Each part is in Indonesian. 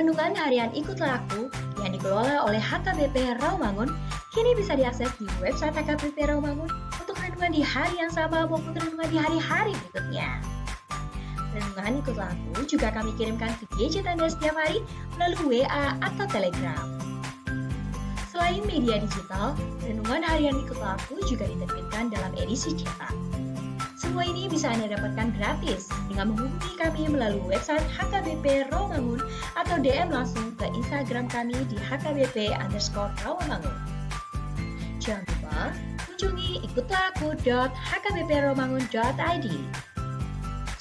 Renungan harian Ikutlah Aku yang dikelola oleh HKBP Rawamangun kini bisa diakses di website HKBP Rawamangun untuk renungan di hari yang sama maupun renungan di hari-hari berikutnya. Renungan Ikutlah Aku juga kami kirimkan ke gadget Anda setiap hari melalui WA atau Telegram. Selain media digital, renungan harian Ikutlah Aku juga diterbitkan dalam edisi cetak. Semua ini bisa Anda dapatkan gratis dengan menghubungi kami melalui website HKBP Rawamangun atau DM langsung ke Instagram kami di HKBP_Rawamangun. Jangan lupa kunjungi ikutlahku.hkbprawamangun.id.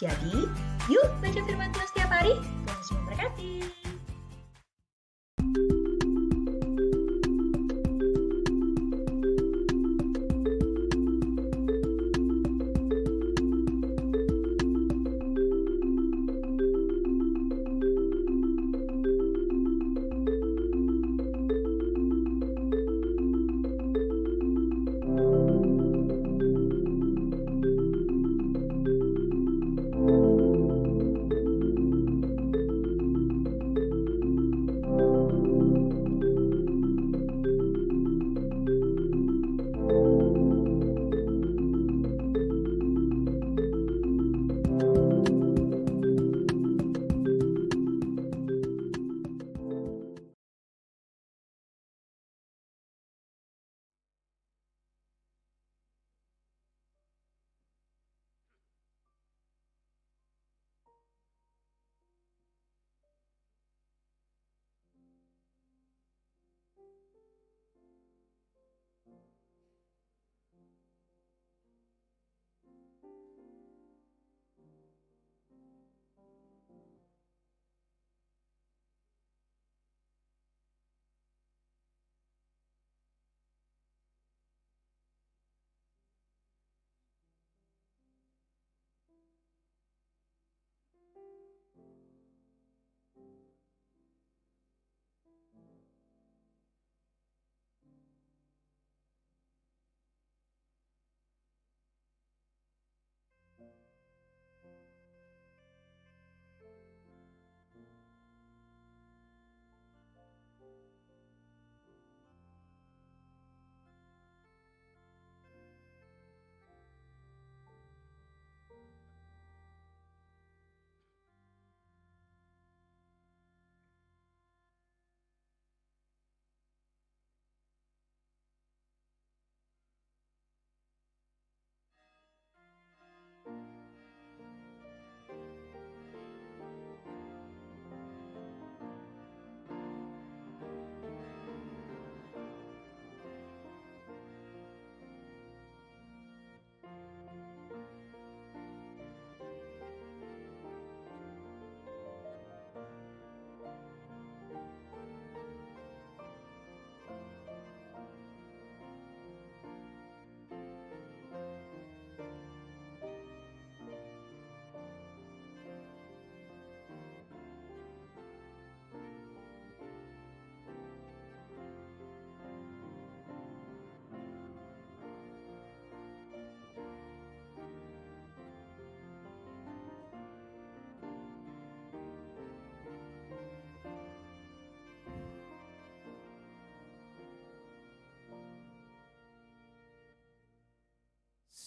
Jadi, yuk baca firman Tuhan setiap hari. Tuhan Yesus memberkati.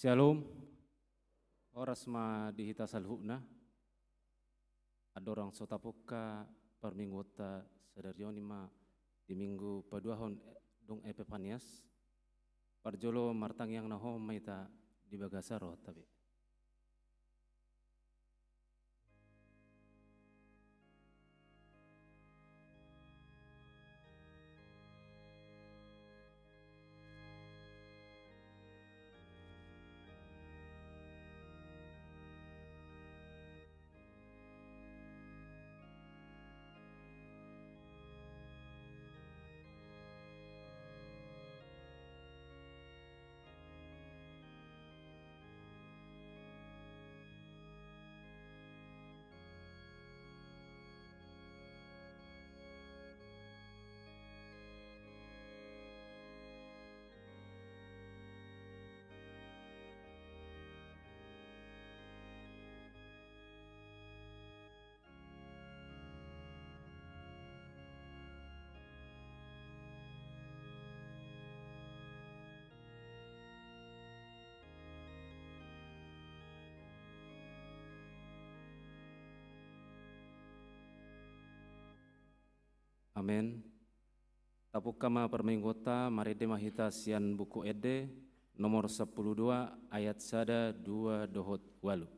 Shalom, oras ma dihita salhukna, adorang sotapuka perminggota sadarioni ma di minggu paduahon dong Epifanias, parjolo martang yang naho maita di bagasaro tabi. Amin. Tapuk kama perminggota maride mahita sian buku ede nomor 12 ayat 1 2 dohot walu.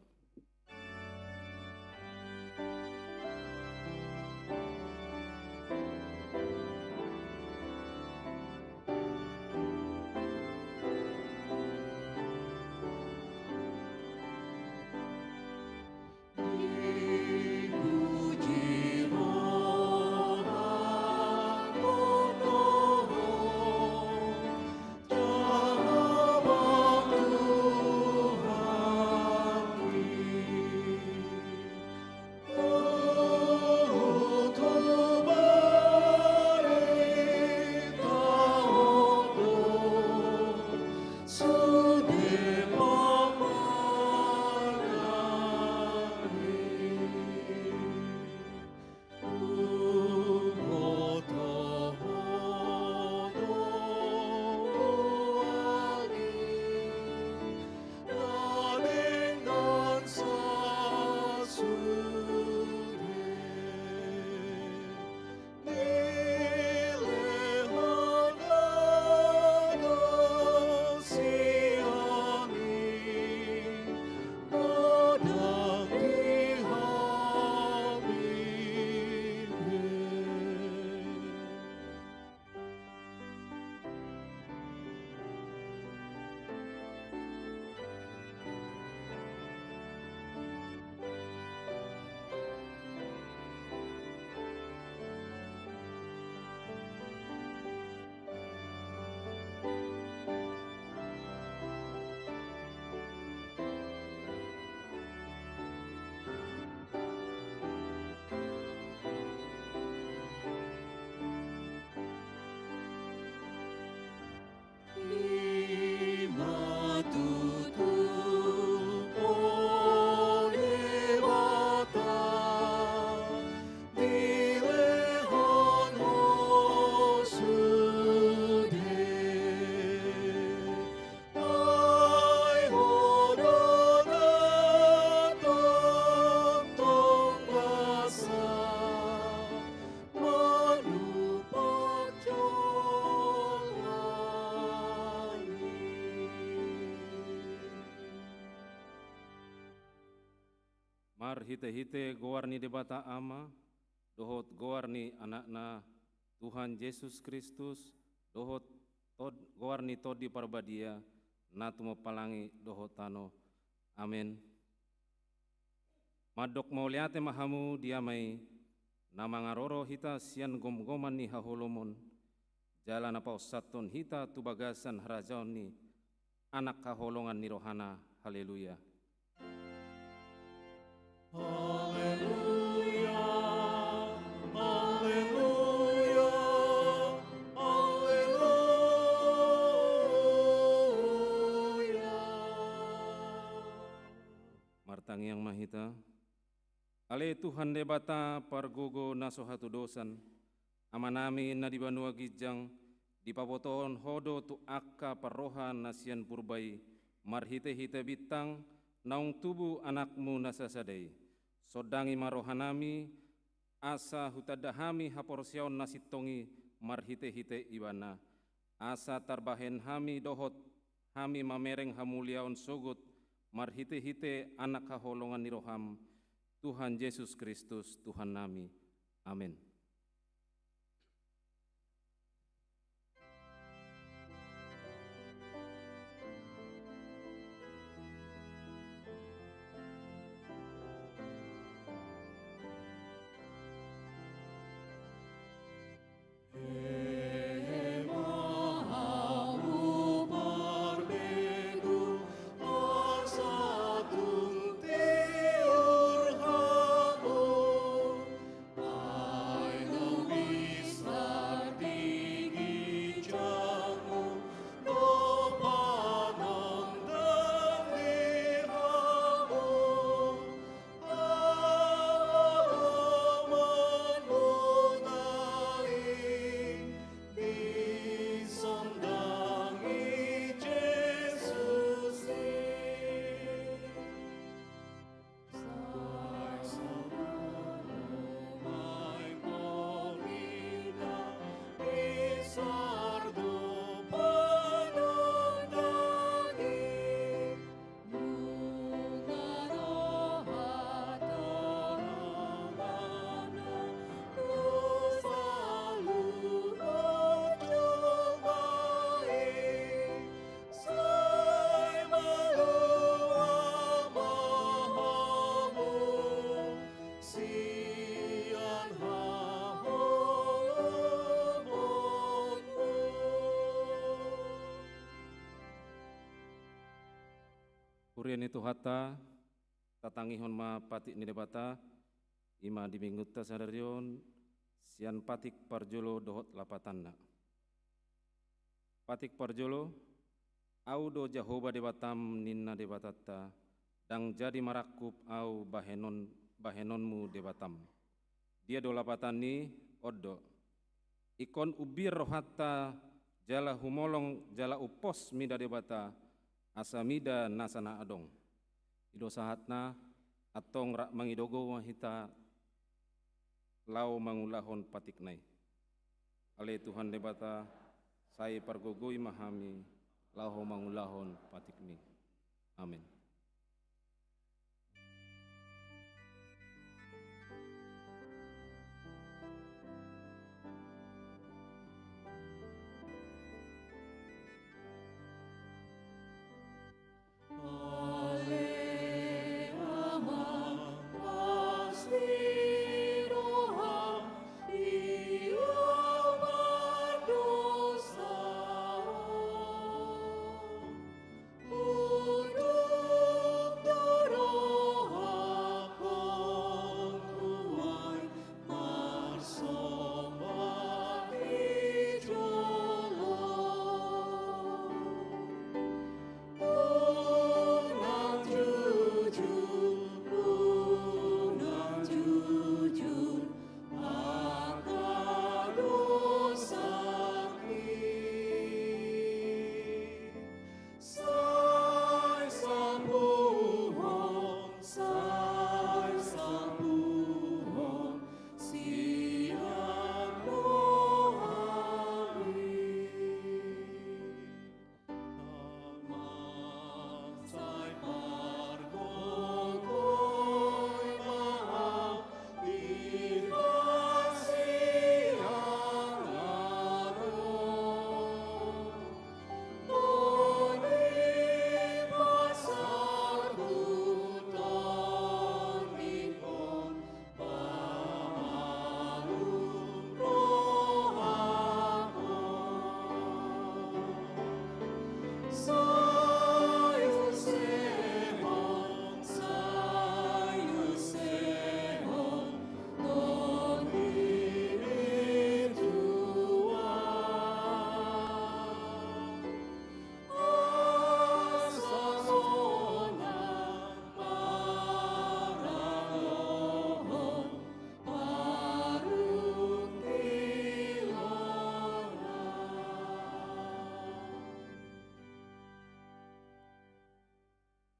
Mar hite-hite gowarni debata ama, dohot gowarni anakna Tuhan Yesus Kristus, dohot gowarni todi parbadia, natumo palangi dohotano. Amin. Madok mauliate mahamu diamai, nama ngaroro hita sian gom-goman ni haholomon, jalan apa saton hita tu bagasan harajaon ni, anak kaholongan ni rohana, haleluya. Haleluya, haleluya, haleluya. Martang yang mahita, ale Tuhan debata pargogo naso hatu dosan, amanami na di banua gijang, di pabotoon hodo tu akka parrohan nasian purbai, marhite-hite bitang, naung tubuh anakmu nasasadai. Sodangi marohanami, asa hutadahami haporsiaon nasitongi marhite-hite ibana. Asa tarbahen hami dohot, hami mamereng hamuliaon sogut, marhite-hite anak kaholongan niroham, Tuhan Yesus Kristus Tuhan nami. Amin. Ah Urian itu hata tatangihon ma patik ni debata ima di minggu sadarion sian patik parjolo dohot lapatanna. Patik parjolo au do Jahoba debatam ninna debatatta dang jadi marakup au bahenonmu debatam. Dia do lapatan ni oddo ikon ubir rohatta jala humolong jala upos mida debata asa mida nasana adong. Ido sahatna atong rak mangidogo wahita lau mangulahon patik nai. Ale Tuhan debata saya pargogoi mahami lau mangulahon patik mi. Amin.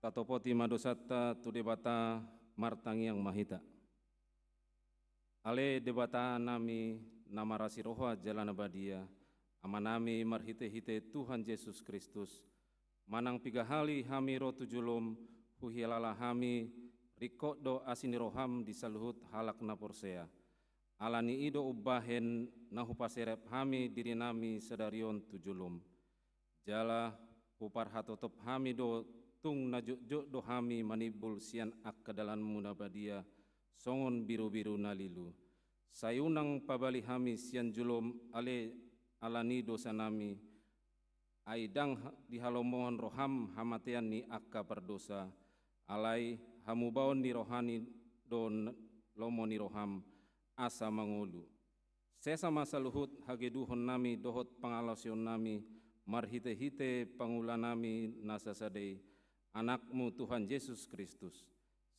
Tatopoti madosata tu debata martangi yang mahita. Ale debata nami nama rasi roha jalan abadia, amanami marhite-hite Tuhan Yesus Kristus, manang piga hali hami ro tujulum, huhialala hami, rikok do asini roham di saluhut halak naporsea. Alani ido ubahen nahupaserep hami diri nami sedarion tujulum. Jala hupar hatotop hami do tung najuk-juk do hami manibul sian ak kedalan munabadia songon biru-biru nalilu. Sayunang pabali hami sian julum ale alani dosa nami. Aidang dihalomohon roham hamatean ni akka perdosa. Alai hamubaon ni rohani don lomo ni roham asa mangulu. Sesa masa luhut hageduhon nami dohot pangalasion nami marhite-hite pangulan nami nasasadei. Anakmu Tuhan Yesus Kristus.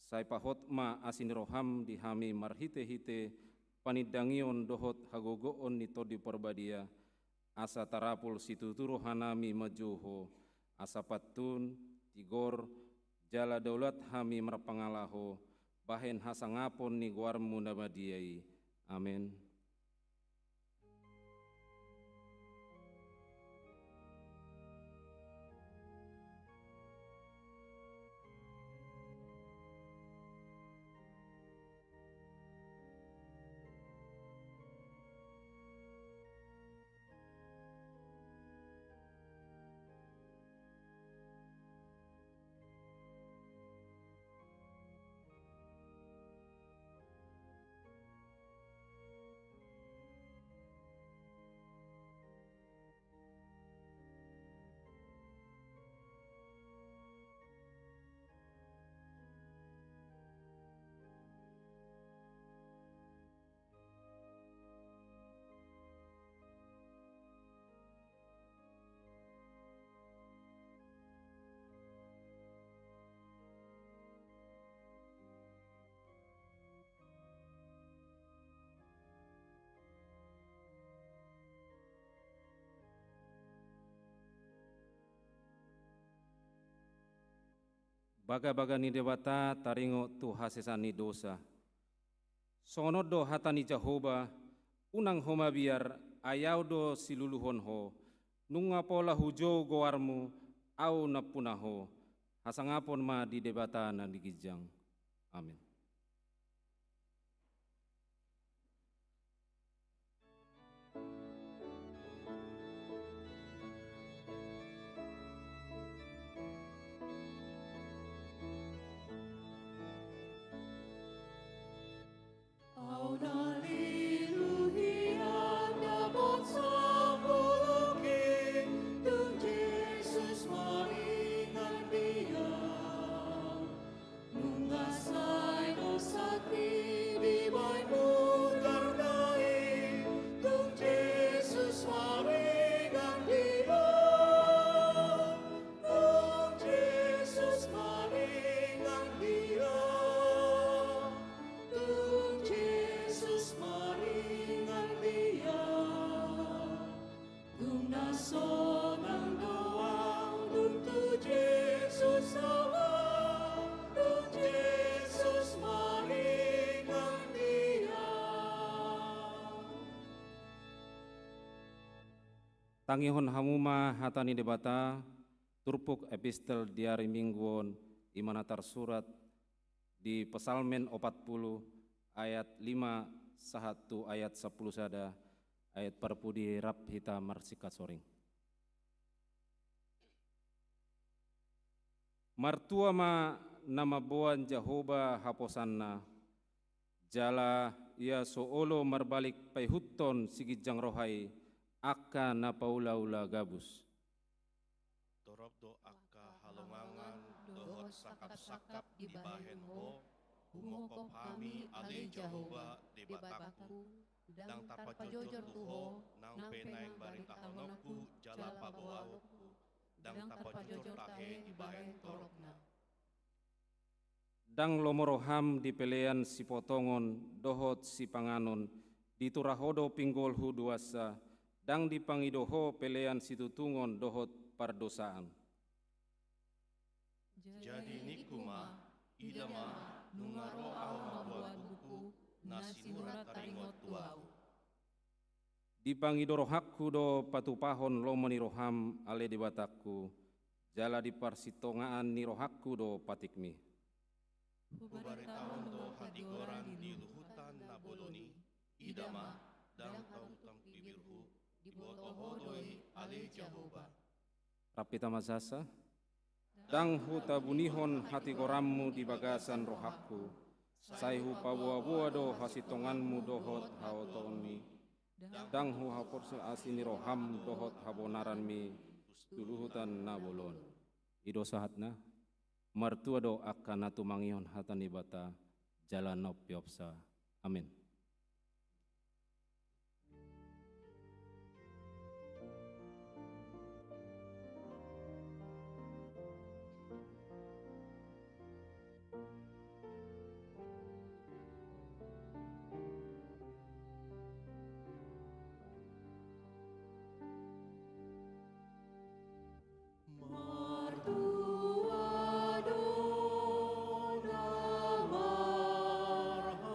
Sai pahot ma asin roham di hami marhite-hite panidangion dohot hagogoon ni todi porbadia. Asa tarapul situturu hanami majuho. Asa patun, tigor, jala daulat hami marpangalaho. Bahen hasangapon ni guarmu nabadiai. Amin. baga-baga ni debata taringo tu hasesani dosa. Sonod do hatani Jehovah, unang homa biar ayaw do siluluhon ho, nunga pola hujo goarmu, au napunaho, hasangapon ma di debata na digijang. Amin. Tangihon hamuma hatani debata, turpuk epistel diari mingguon imanatar surat di Pesalmen 40 ayat 5 sahatu ayat 10 sada ayat perpudi rap hita marsika soring. Martua ma nama boan Jehovah haposanna, jala ia soolo marbalik paihuton sigijang rohai, akka na paula-ula gabus. Torop do akka halongangan dohot sakap-sakap di bahen ho, humokop kami ali Jehovah debataku, dang tapajojor tuho, nang penaing barita honokku jala pabawaku, dang tapajojor tahe di bahen torokna. Dang lomoroham di pelean si potongon, dohot si panganon, di turahodo pinggol hu duasa, dang dipangidoho pelean situtungon dohot pardosaan. Jadi nikuma, idama, nungaro au mabuat buku, nasimurat taringot tuau. Dipangidorohakku do patupahon lomoni roham ale dibatakku, jala diparsitongaan ni rohakku do patikmi. Hubaritahon do hadigoran di luhutan naboloni, idama, dang tautang pibirhu, dibotohodoi ali Jehovah. Rapita masasa, dang huta bunihon hati korammu di bagasan rohakku, saihu pabua-bua do hasitonganmu dohot haotoni, dang hu haporse asini roham dohot habonaranmi duluhutan nabolon. Ido sahatna, martua do akan natumangion hatani bata jalan nopiopsa. Amin. Martua dona marhaba.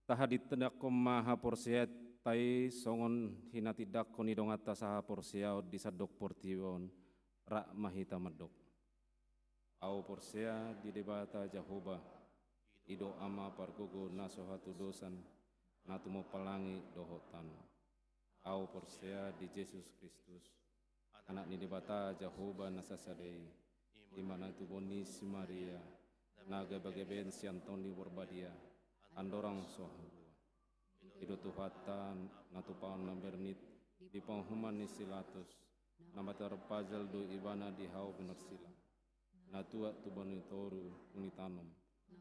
tahadit tedakkom maha porsiat tai songon hinati dakon idong atas saha porsiao di sadok portion rak mahita medok. Au porsia di debata Jehovah ido ama pargogo nasohatu dosan natumo palangi dohotan. Au porsia di Yesus Kristus anak ni debata Jehovah nasasadei imana tu bonis Maria naga bageben siantoni warbadia andorang sohua ido tuhatan natupaon nambernit di penghuman silatus nama terpajal do ibana di hau benersila natua tu bonitoru unitanom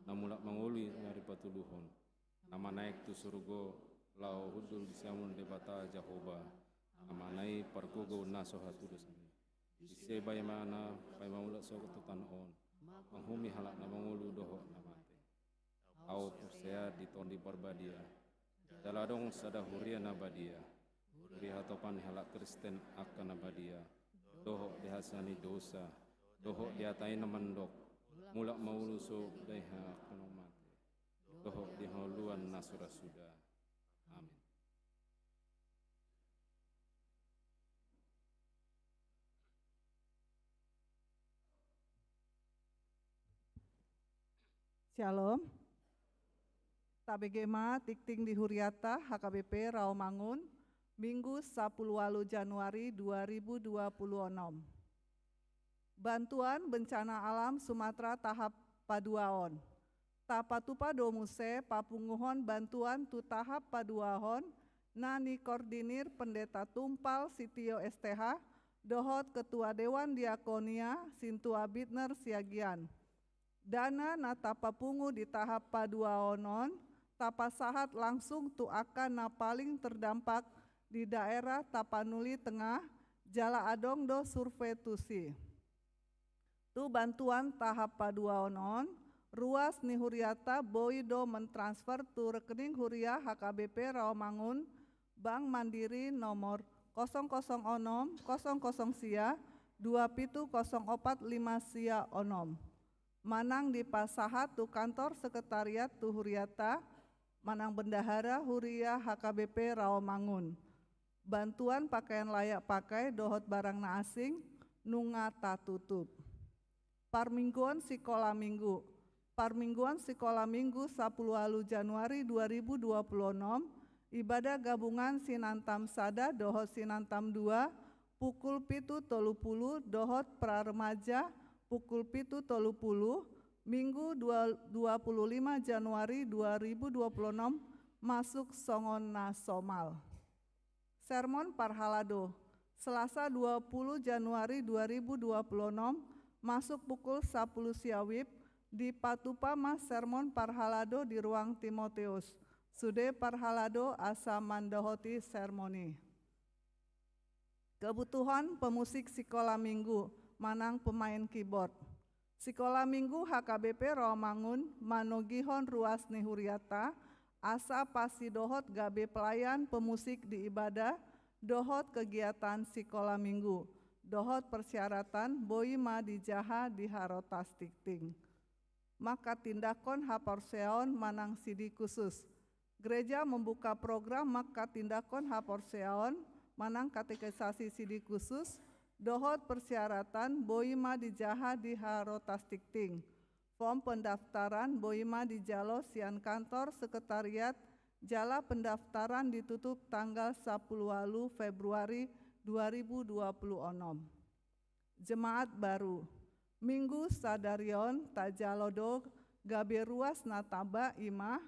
namulak manguli nyari patuluhon nama naik tu surgo lau hudul disiamun debata Jehovah nama naik pargogo nasohatu dosani disebay mana pay maulak sokotutan on penghumi halak na mangulu doho namate au persea ditondi barbadia daladong sada huria nabadia huri hatopan halak Kristen akan nabadia doho dihasani dosa doho diatain namandok mulak maulu so daiha kanomate doho dihaluan nasura sudah. Amin. Shalom. Tabegema tikting di Huriata HKBP Rawamangun Minggu 10 Januari 2026. Bantuan bencana alam Sumatera tahap paduaon. Tapatupa domuse papunguhon bantuan tu tahap paduahon nani koordinir pendeta Tumpal Sitio STH dohot Ketua Dewan Diakonia Sintua Bitner Siagian. Dana na tapapungu di tahap paduaonon tapasahat langsung tu akan na paling terdampak di daerah Tapanuli Tengah Jala Adong do Survei Tusi. Tu bantuan tahap paduaonon ruas ni Huriata boi do mentransfer tu rekening Huria HKBP Rawamangun Bank Mandiri nomor 0000 sia 2704 sia onom. Manang di pasahat tu kantor sekretariat tu Huriata, Manang Bendahara Huria HKBP Rawamangun. Bantuan pakaian layak pakai dohot barang na asing, nunga ta tutup. Parmingguan Sekolah Minggu. Parmingguan Sekolah Minggu 10 Januari 2026, ibadah gabungan Sinantam Sada dohot Sinantam 2, pukul 7.30 dohot praremaja, pukul 7.30 Minggu 25 Januari 2026 masuk Songon Nasomal. Sermon Parhalado Selasa 20 Januari 2026 masuk pukul 10 siawib di Patupa Mas Sermon Parhalado di ruang Timoteus. Sude Parhalado asa mandohoti sermoni. Kebutuhan pemusik Sekolah Minggu Manang pemain keyboard. Sekolah Minggu HKBP Rawamangun manogihon ruas ni Huriata asa pasi dohot gabe pelayan pemusik di ibadah dohot kegiatan Sekolah Minggu dohot persyaratan boima dijaha di harotas tikting. Maka tindakon haporseon manang sidi khusus. Gereja membuka program maka tindakon haporseon manang katekisasi sidi khusus dohot persyaratan boima dijaha di harotas tikting. Form pendaftaran boima di jalo sian kantor sekretariat jala pendaftaran ditutup tanggal 10 Februari 2026. Jemaat baru Minggu Sadarion Tajalodo gabe ruas nataba imah.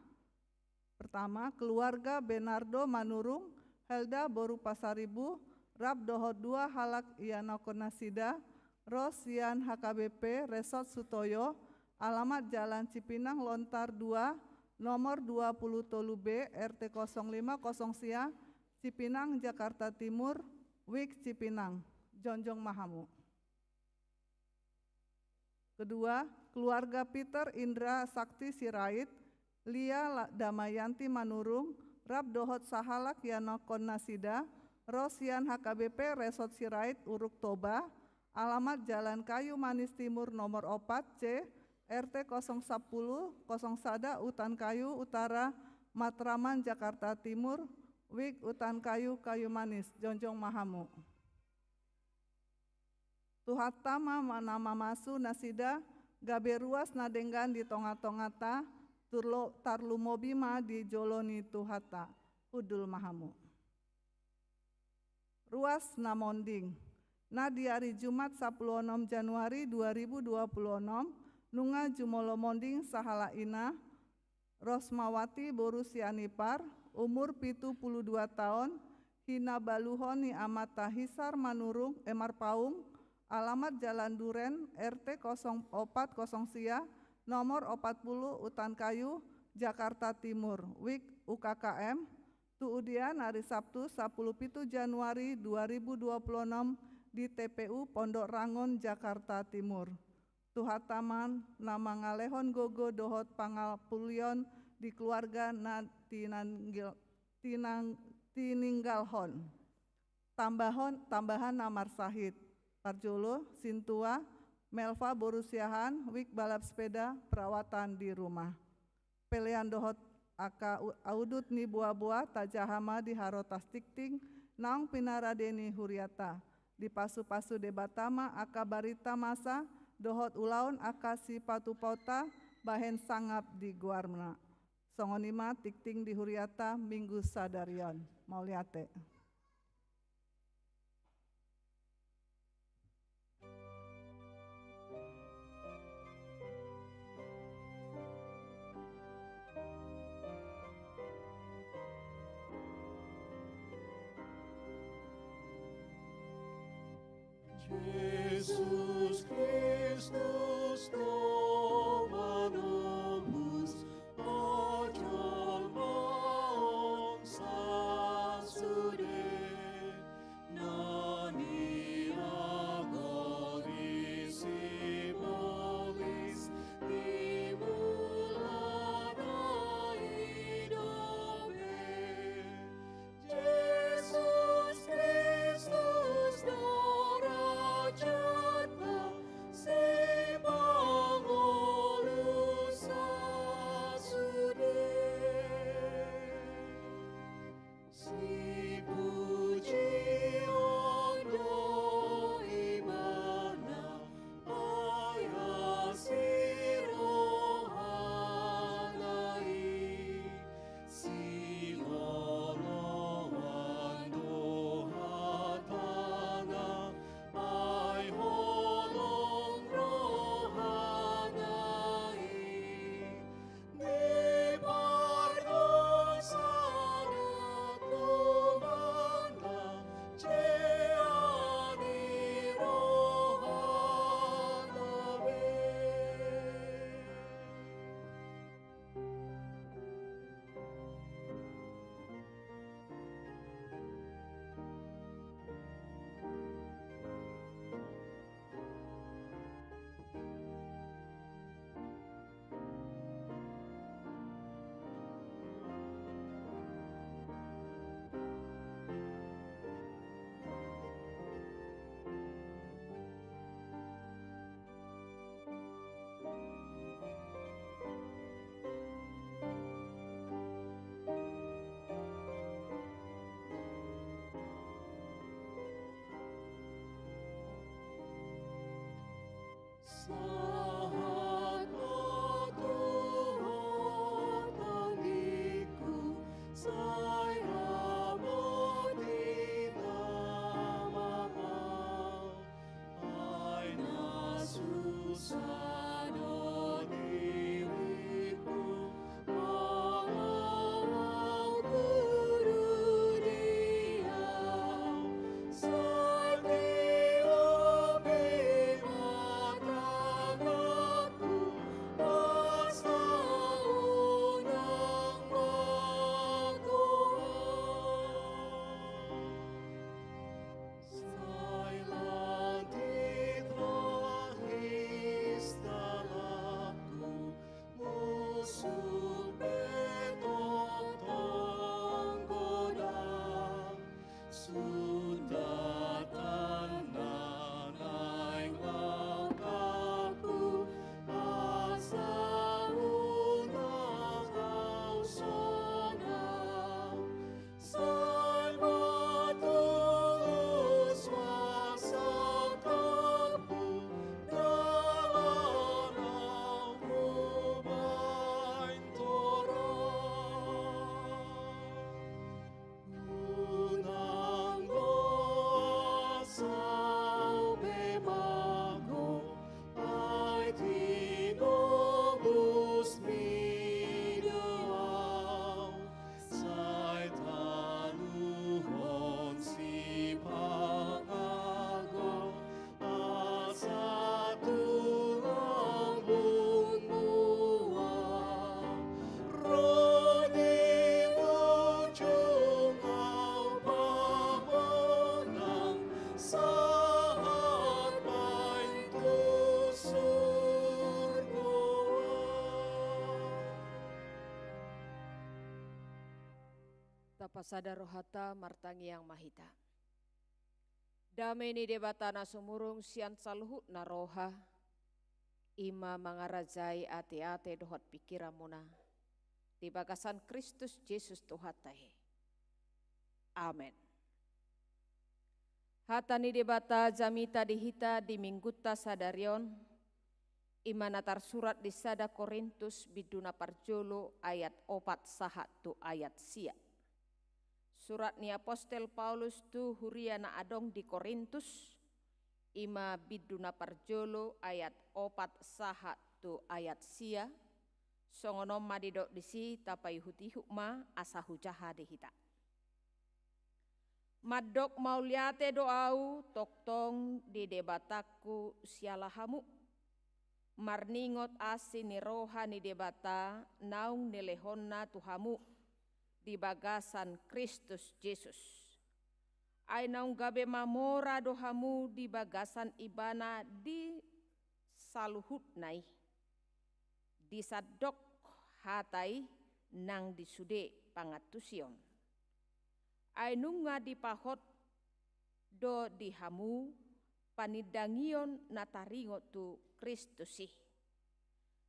Pertama, keluarga Benardo Manurung Helda Boru Pasaribu Rab dohot 2 halak Ianokonasida, Rosian HKBP Resort Sutoyo, alamat Jalan Cipinang Lontar 2, nomor 20 Tolube, RT 050 Sia, Cipinang, Jakarta Timur, Wik Cipinang, Jonjong Mahamu. Kedua, keluarga Peter Indra Sakti Sirait, Lia Damayanti Manurung, Rab dohot sahalak Ianokonasida, Rosian HKBP Resort Sirait Uruk Toba, alamat Jalan Kayu Manis Timur nomor 4 C, RT 010 Sada Utan Kayu Utara Matraman Jakarta Timur, Wik Utan Kayu Kayu Manis, Jonjong Mahamu. Tuhatama nama masu nasida, gabe ruas nadenggan di tonga-tongata, tarlumobima di joloni tuhata, Udul Mahamu. Ruas namonding, na di hari Jumat 16 Januari 2026, nunga jumolo monding sahala ina, Rosmawati Borusianipar, umur 72 tahun, hina baluhon ni amata hisar manurung emar paung, alamat Jalan Duren, RT 0400 Sia, nomor 40 Utan Kayu, Jakarta Timur, Wik UKKM, tuudian hari Sabtu 17 Januari 2026 di TPU Pondok Rangon, Jakarta Timur. Tuhataman nama ngalehon gogo dohot pangalpulion di keluarga na tininggalhon. Tambahan namar sahid. Parjolo, Sintua, Melva Borusiahan, Wik balap sepeda, perawatan di rumah. Pelean dohot aka audut ni buah-buah tajahama di harotas tikting, naong pinaradeni huriata. Di pasu-pasu debatama aka barita masa, dohot ulaun aka si patu pauta bahen sangap di guarna. Songonima tikting di huriata minggu sadarion. Mauliate. Jesus Christus Nova Nobis, ojol maon sasude, nani agorisi molis, dimulana idobe. Jesus Christus Jata, se Kapasada rohata martangi yang mahita. Damai ni debata na sumurung sian saluhut na roha. Ima mangarajai ate-ate dohot pikiran muna. Di bagasan Kristus Yesus Tuhatai. Amen. Hata ni debata jamita dihita di mingguta sadarion. Ima natar surat di sada Korintus biduna parjolo ayat 4 sahat tu ayat sia. Surat ni Apostel Paulus tu huriana adong di Korintus. Ima biduna parjolo ayat 4 sahat tu ayat sia. Songonom madidok disi tapai huti hukma asa hujaha dihita. Madok mauliate doau toktong di debataku sialahamu. Marningot asini roha ni debata naung nelehonna tuhamu di bagasan Kristus Yesus. Ay naung gabe mamora dohamu di bagasan ibana di saluhut nai. Di sadok hatai nang disude pangatusion. Ay nunga di pahot do dihamu panidangion nataringot tu Kristusi.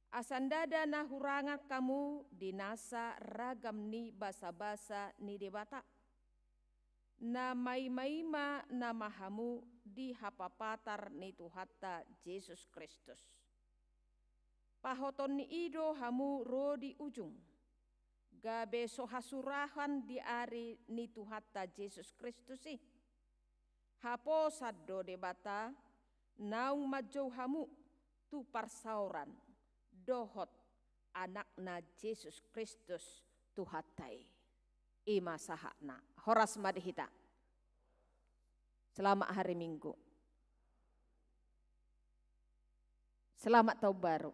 Asandada na huranga kamu dinasa ragam ni basa-basa ni debata. Na mai-maima na mahamu di hapapatar ni Tuhata Yesus Kristus. Pahoton ni ido hamu rodi ujung. Gabe sohasurahan di ari ni Tuhata Yesus Kristusi. Hapo saddo debata naung majo hamu tu parsauran. Dohot anakna Yesus Kristus Tuhatai. Ima sahakna. Horas madihita. Selamat hari Minggu. Selamat tahun baru.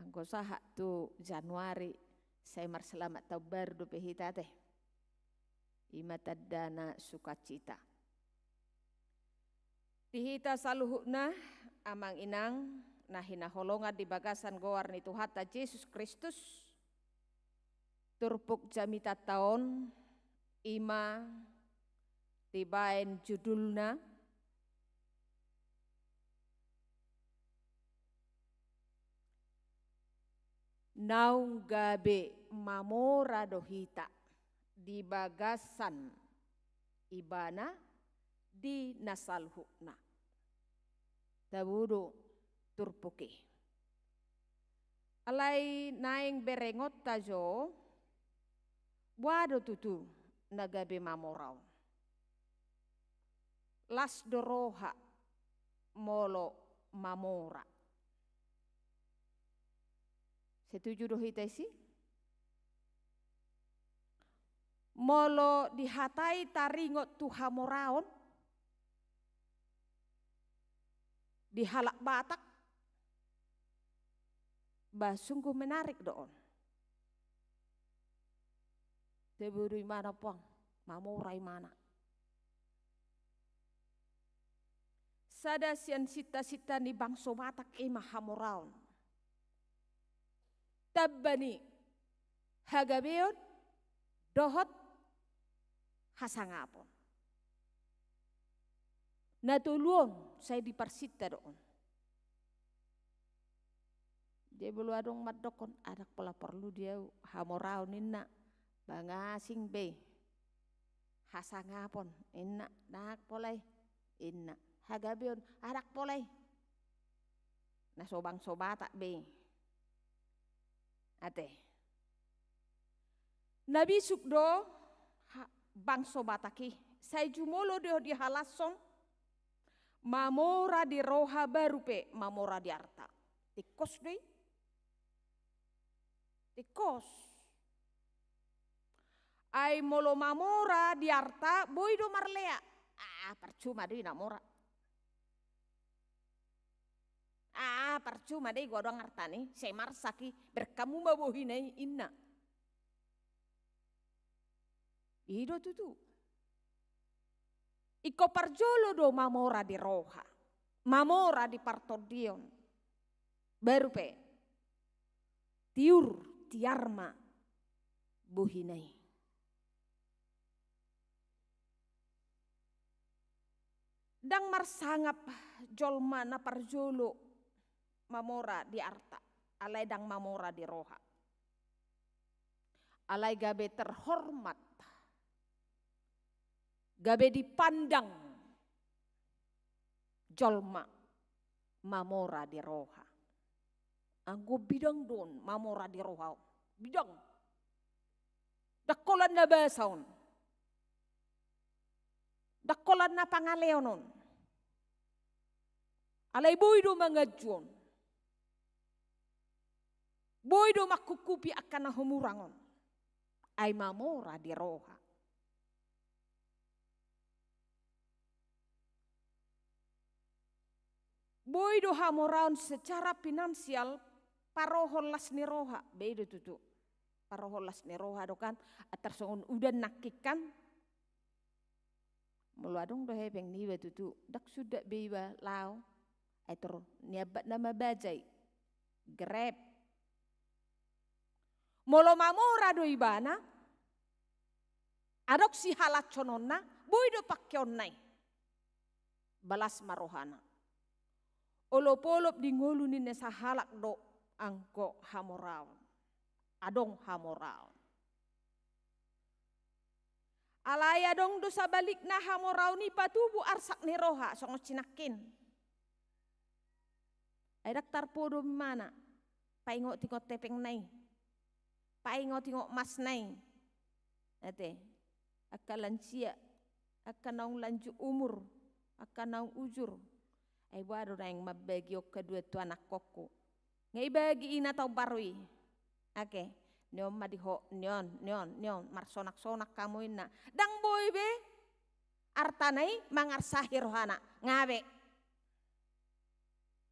Angko sahak tu Januari. Saya mar selamat tahun baru do pehita teh. Ima tadana sukacita. Dihita saluhukna amang inang. Nahina holonga di bagasan goar ni Tuhata Yesus Kristus. Turpuk jamita tahun ima tibain judulna naung gabe mamora dohita di bagasan ibana di nasalhukna. Tabudo turpuki. Alai naing berengot tajo, wado tutu nagabe mamorau. Las doroha molo mamora. Setuju dohita isi? Molo dihatai taringot tuhamoraon, dihalak batak, bah sungguh menarik doon. Teburi mana pang, mamurai mana. Sada sian sita-sita ni bangso batak ima hamoraon. Tabbani hagabeon dohot hasangapon. Natuluon saya diparsita doon. Dia belum adong madokon adak pola perlu dia hamorau ninna bangasing be hasangapon inna nak polai inna hagabeon adak polai na sobang sobata be ate nabi sukdo bang sobataki saya jumolo dia di halason mamora di roha baru pe mamora di arta tikos deh tikos. Ai molo mamora di arta boido marlea. Percuma deh namora. Percuma deh gua doang artani. Saya marsaki berkamu babohinai inna. Ido tutu. Iko parjolo do mamora di roha. Mamora di partodion. Baru pe. Tiur. Tiarma buhinai. Dang marsangap jolma na parjolo mamora di arta, alay dang mamora di roha. Alay gabe terhormat, gabe dipandang jolma mamora di roha. Anggo bidang don mamora di roha, bidang. Dakolan na basaon, dakolan na pangaleonon. Alay boydo mangajuon, boydo makukupi akan na humurangon. Ay mamora di roha. Boydo hamoraon secara finansial paroholas ni roha. Bedo tutu. Paroholas ni roha dokan atar songon udah nakikan. Meluadong dohe beng niwa tutu. Dak sudah beiba lao. Aitor niabat nama bajai. Grab. Molo mamora do ibana. Adok si halat cononna. Boydo pakyon nai. Balas marohana. Olop-olop di ngolu ni nesa halak do angko hamoraon. Adong hamoraon. Alaya dong dosa balik na hamoraon ni patubu arsak ni roha songo cinakin. Ay daktar podo mana? Paingo tingok tepeng nai. Paingo tingok mas nai. Ate, akan lansia, akan naung lanjut umur, akan naung ujur. Ay wado na yung mabagi o kedua tu anak koko. Ngay bagi ina tau barui. Ake, nyon madiho, nyon, marsonak-sonak kamu ina. Dang boy be, artanay mangarsahir rohana, ngabe.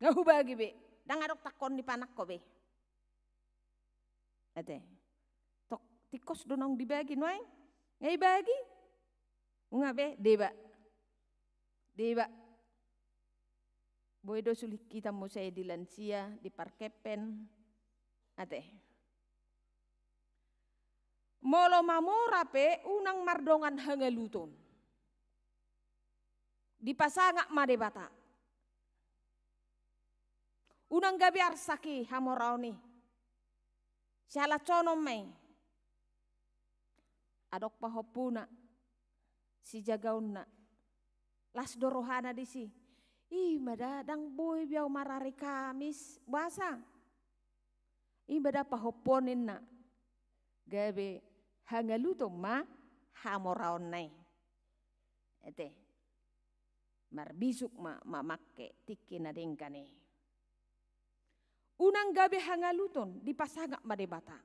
Ngahubagi be, dang adok takon di panak ko be. Ate, tok tikos donong dibagi noy, ngay bagi. Ngabe, deba. Boydo sulit kita mo saya di lansia, di parkepen. Ate. Molo mamora pe unang mardongan hangaluton. Di pasangak madebata. Unang gabi arsaki hamorao ni. Siala conom may. Adok pahopuna. Si jagaun na. Las dorohana di si. Ih madadang boy biaw marari Kamis basa. Ih bada pahoponin na. Gabe hangaluto ma hamoraon nai. Ete. Marbisuk make tiki na dingkani. Unang gabe hangaluton di pasangak madebata.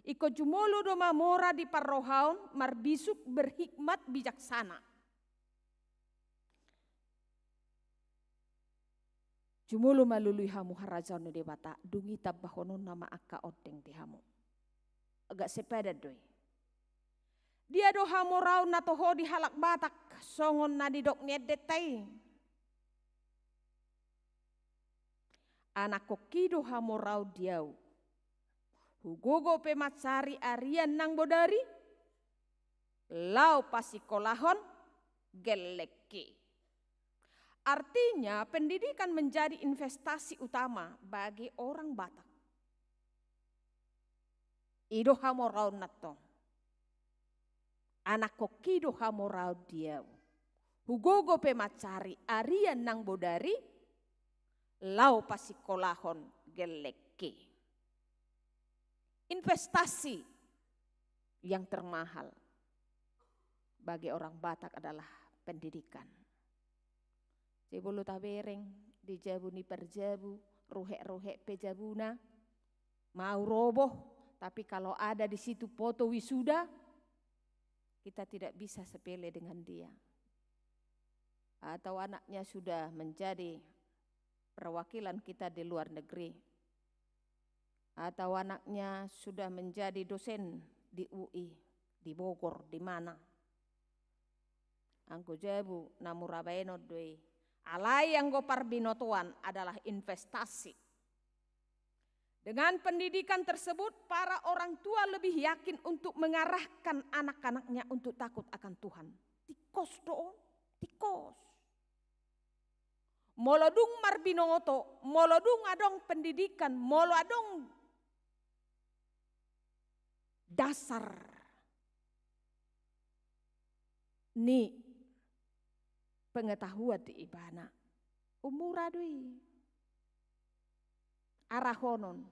Iko jumolo do mamora di parrohaon marbisuk berhikmat bijaksana. Jumulu malului hamu harajaw no debata, dungi tabahonon nama akka odeng di hamu. Agak sepeda doi. Dia do hamu raw na toho di halak batak, songon na di dok niedetay. Anak kokido hamu raw diaw. Hugogo pematsari arian nang bodari, lau pasikolahon geleki. Artinya pendidikan menjadi investasi utama bagi orang Batak. Ido hamorau nato. Anak kokido hamorau dia. Hugogo pemacari arian nang bodari. Lau pasikolahon geleki. Investasi yang termahal bagi orang Batak adalah pendidikan. Sebulu tabereng, dijabu ni perjabu, ruhek-ruhek pejabuna, mau roboh, tapi kalau ada di situ foto wisuda, kita tidak bisa sepele dengan dia. Atau anaknya sudah menjadi perwakilan kita di luar negeri. Atau anaknya sudah menjadi dosen di UI, di Bogor, di mana. Angko jabu namurabaeno doi. Alai yang gopar binotuan adalah investasi. Dengan pendidikan tersebut, para orang tua lebih yakin untuk mengarahkan anak-anaknya untuk takut akan Tuhan. Tikos doon, tikos. molodung marbinoto, molodung adong pendidikan, molo adong dasar ni pengetahuan di ibana. Umura dui arahonon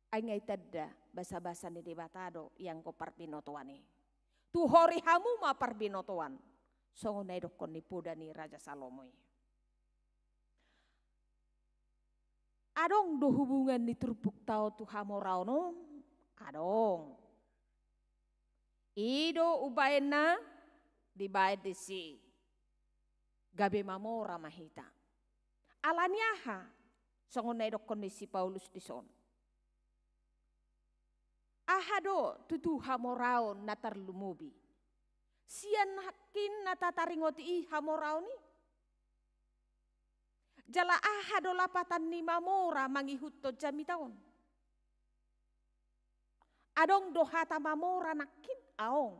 ay ngay tadda basa-basa ni debatado yang ko parbinotoan ni. Tuhori hamu ma parbinotoan. So ngunay dokon ni puda ni Raja Salomoy. Adong do hubungan ni turpuk tao tu hamorao no? Adong. Ido ubayan na dibayad di si gabi mamora mahita. Alanyaha so ngunay dokon ni si Paulus di son. Ahado tutu hamorao natar lumubi. Sian hakin natataringoti i hamorao ni. Jala ahado lapatan ni mamora mangihutto jamitaon. Adong dohata mamora nakin aong.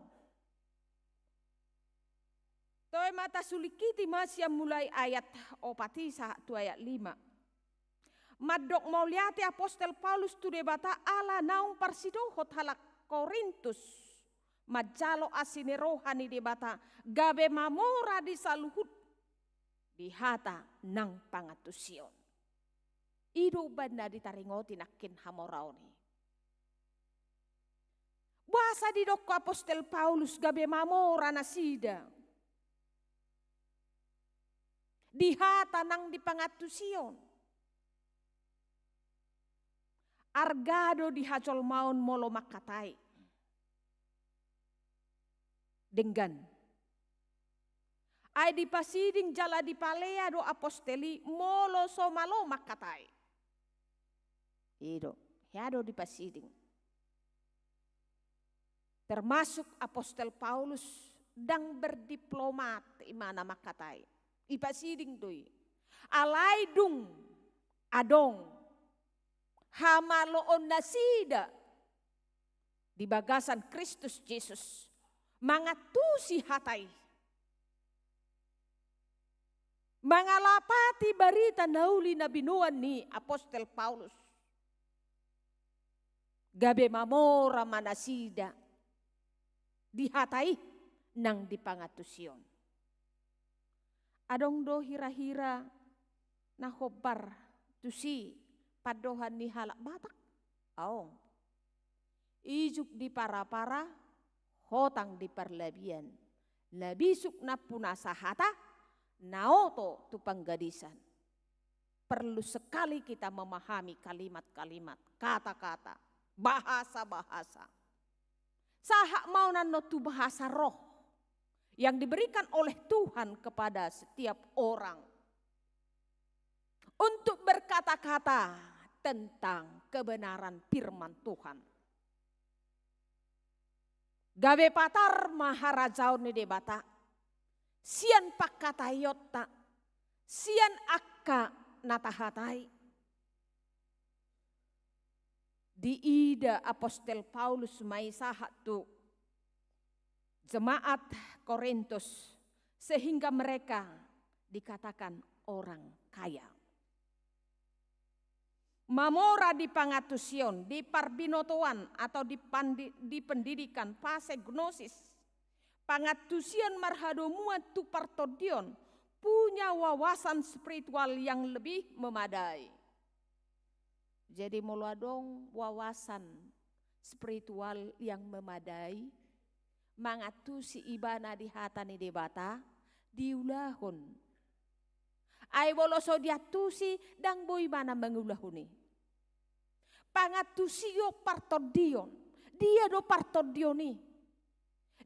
Toy mata sulikiti masya mulai ayat 4 tu ayat 5. Madok mauliati Apostel Paulus tu debata ala naung parsidohot halak Korintus. Majalo asine rohani debata gabe mamora di saluhut di hata nang pangatusion. Ido banda ditaringoti nakin hamoraoni. Bahasa di doko Apostel Paulus gabe mamora nasida. Di hata nang di pangatusion. Argado di hacol maun molo makatai. Denggan. Ay di pasiding jala di palea do aposteli molo somalo makatai. Ido, yado di pasiding. Termasuk Apostel Paulus dang berdiplomat imana makatai. Ipasiding doi. Alay dung adong hamaloon nasida di bagasan Kristus Yesus mangatusi hatai mangalapati barita nauli na binuan ni Apostel Paulus gabe mamora manasida di hatai nang dipangatusion adong do hira-hira na khobar tusi padohan ni halak batak. Aong. Ijuk di para-para, hotang di perlebihan. Labisuk na punasahata, naoto tu panggadisan. Perlu sekali kita memahami kalimat-kalimat, kata-kata, bahasa-bahasa. Sahak mau nano tu bahasa roh yang diberikan oleh Tuhan kepada setiap orang. Untuk berkata-kata tentang kebenaran firman Tuhan. Gabe patar maharajau ni debata. Sian pakata yotta. Sian akka natahatai. Di ida Apostel Paulus maisahat tu jemaat Korintus. Sehingga mereka dikatakan orang kaya. Mamora di pangatusion, di parbinotoan atau di pendidikan fase gnosis. Pangatusion marhadomuan tu partodion punya wawasan spiritual yang lebih memadai. Jadi muladong wawasan spiritual yang memadai. Mangatusi ibana di hatani debata diulahun. Ay boloso diatusi dang boy mana mengulahuni. Pangatusio partodion. Dia do partodioni.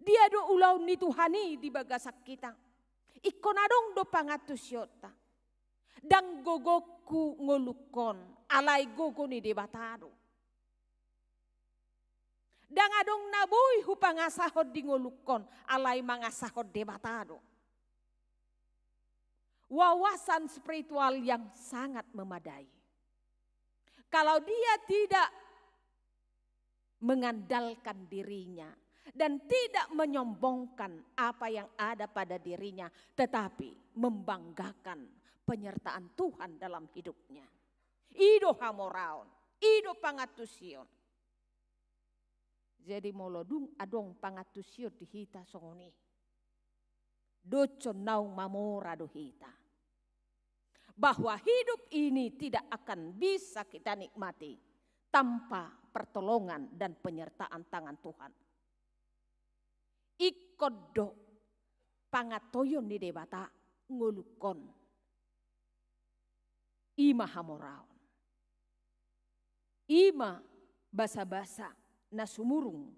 Dia do ulau ni Tuhani di bagasak kita. Ikonadong do pangatusiota. Dang gogoku ngolukon. Alay gogo ni debatado. Dang adong naboy hu pangasahod di ngolukon. Alay mangasahod debatado. Wawasan spiritual yang sangat memadai. Kalau dia tidak mengandalkan dirinya dan tidak menyombongkan apa yang ada pada dirinya, tetapi membanggakan penyertaan Tuhan dalam hidupnya. Ido hamoraon, ido pangatusion. Jadi molodung adong pangatusio di hita songoni. Doco naung mamora do hita. Bahwa hidup ini tidak akan bisa kita nikmati tanpa pertolongan dan penyertaan tangan Tuhan. Ikodo pangatoyon di debata ngulukon. Ima hamoraon. Ima basa-basa na sumurung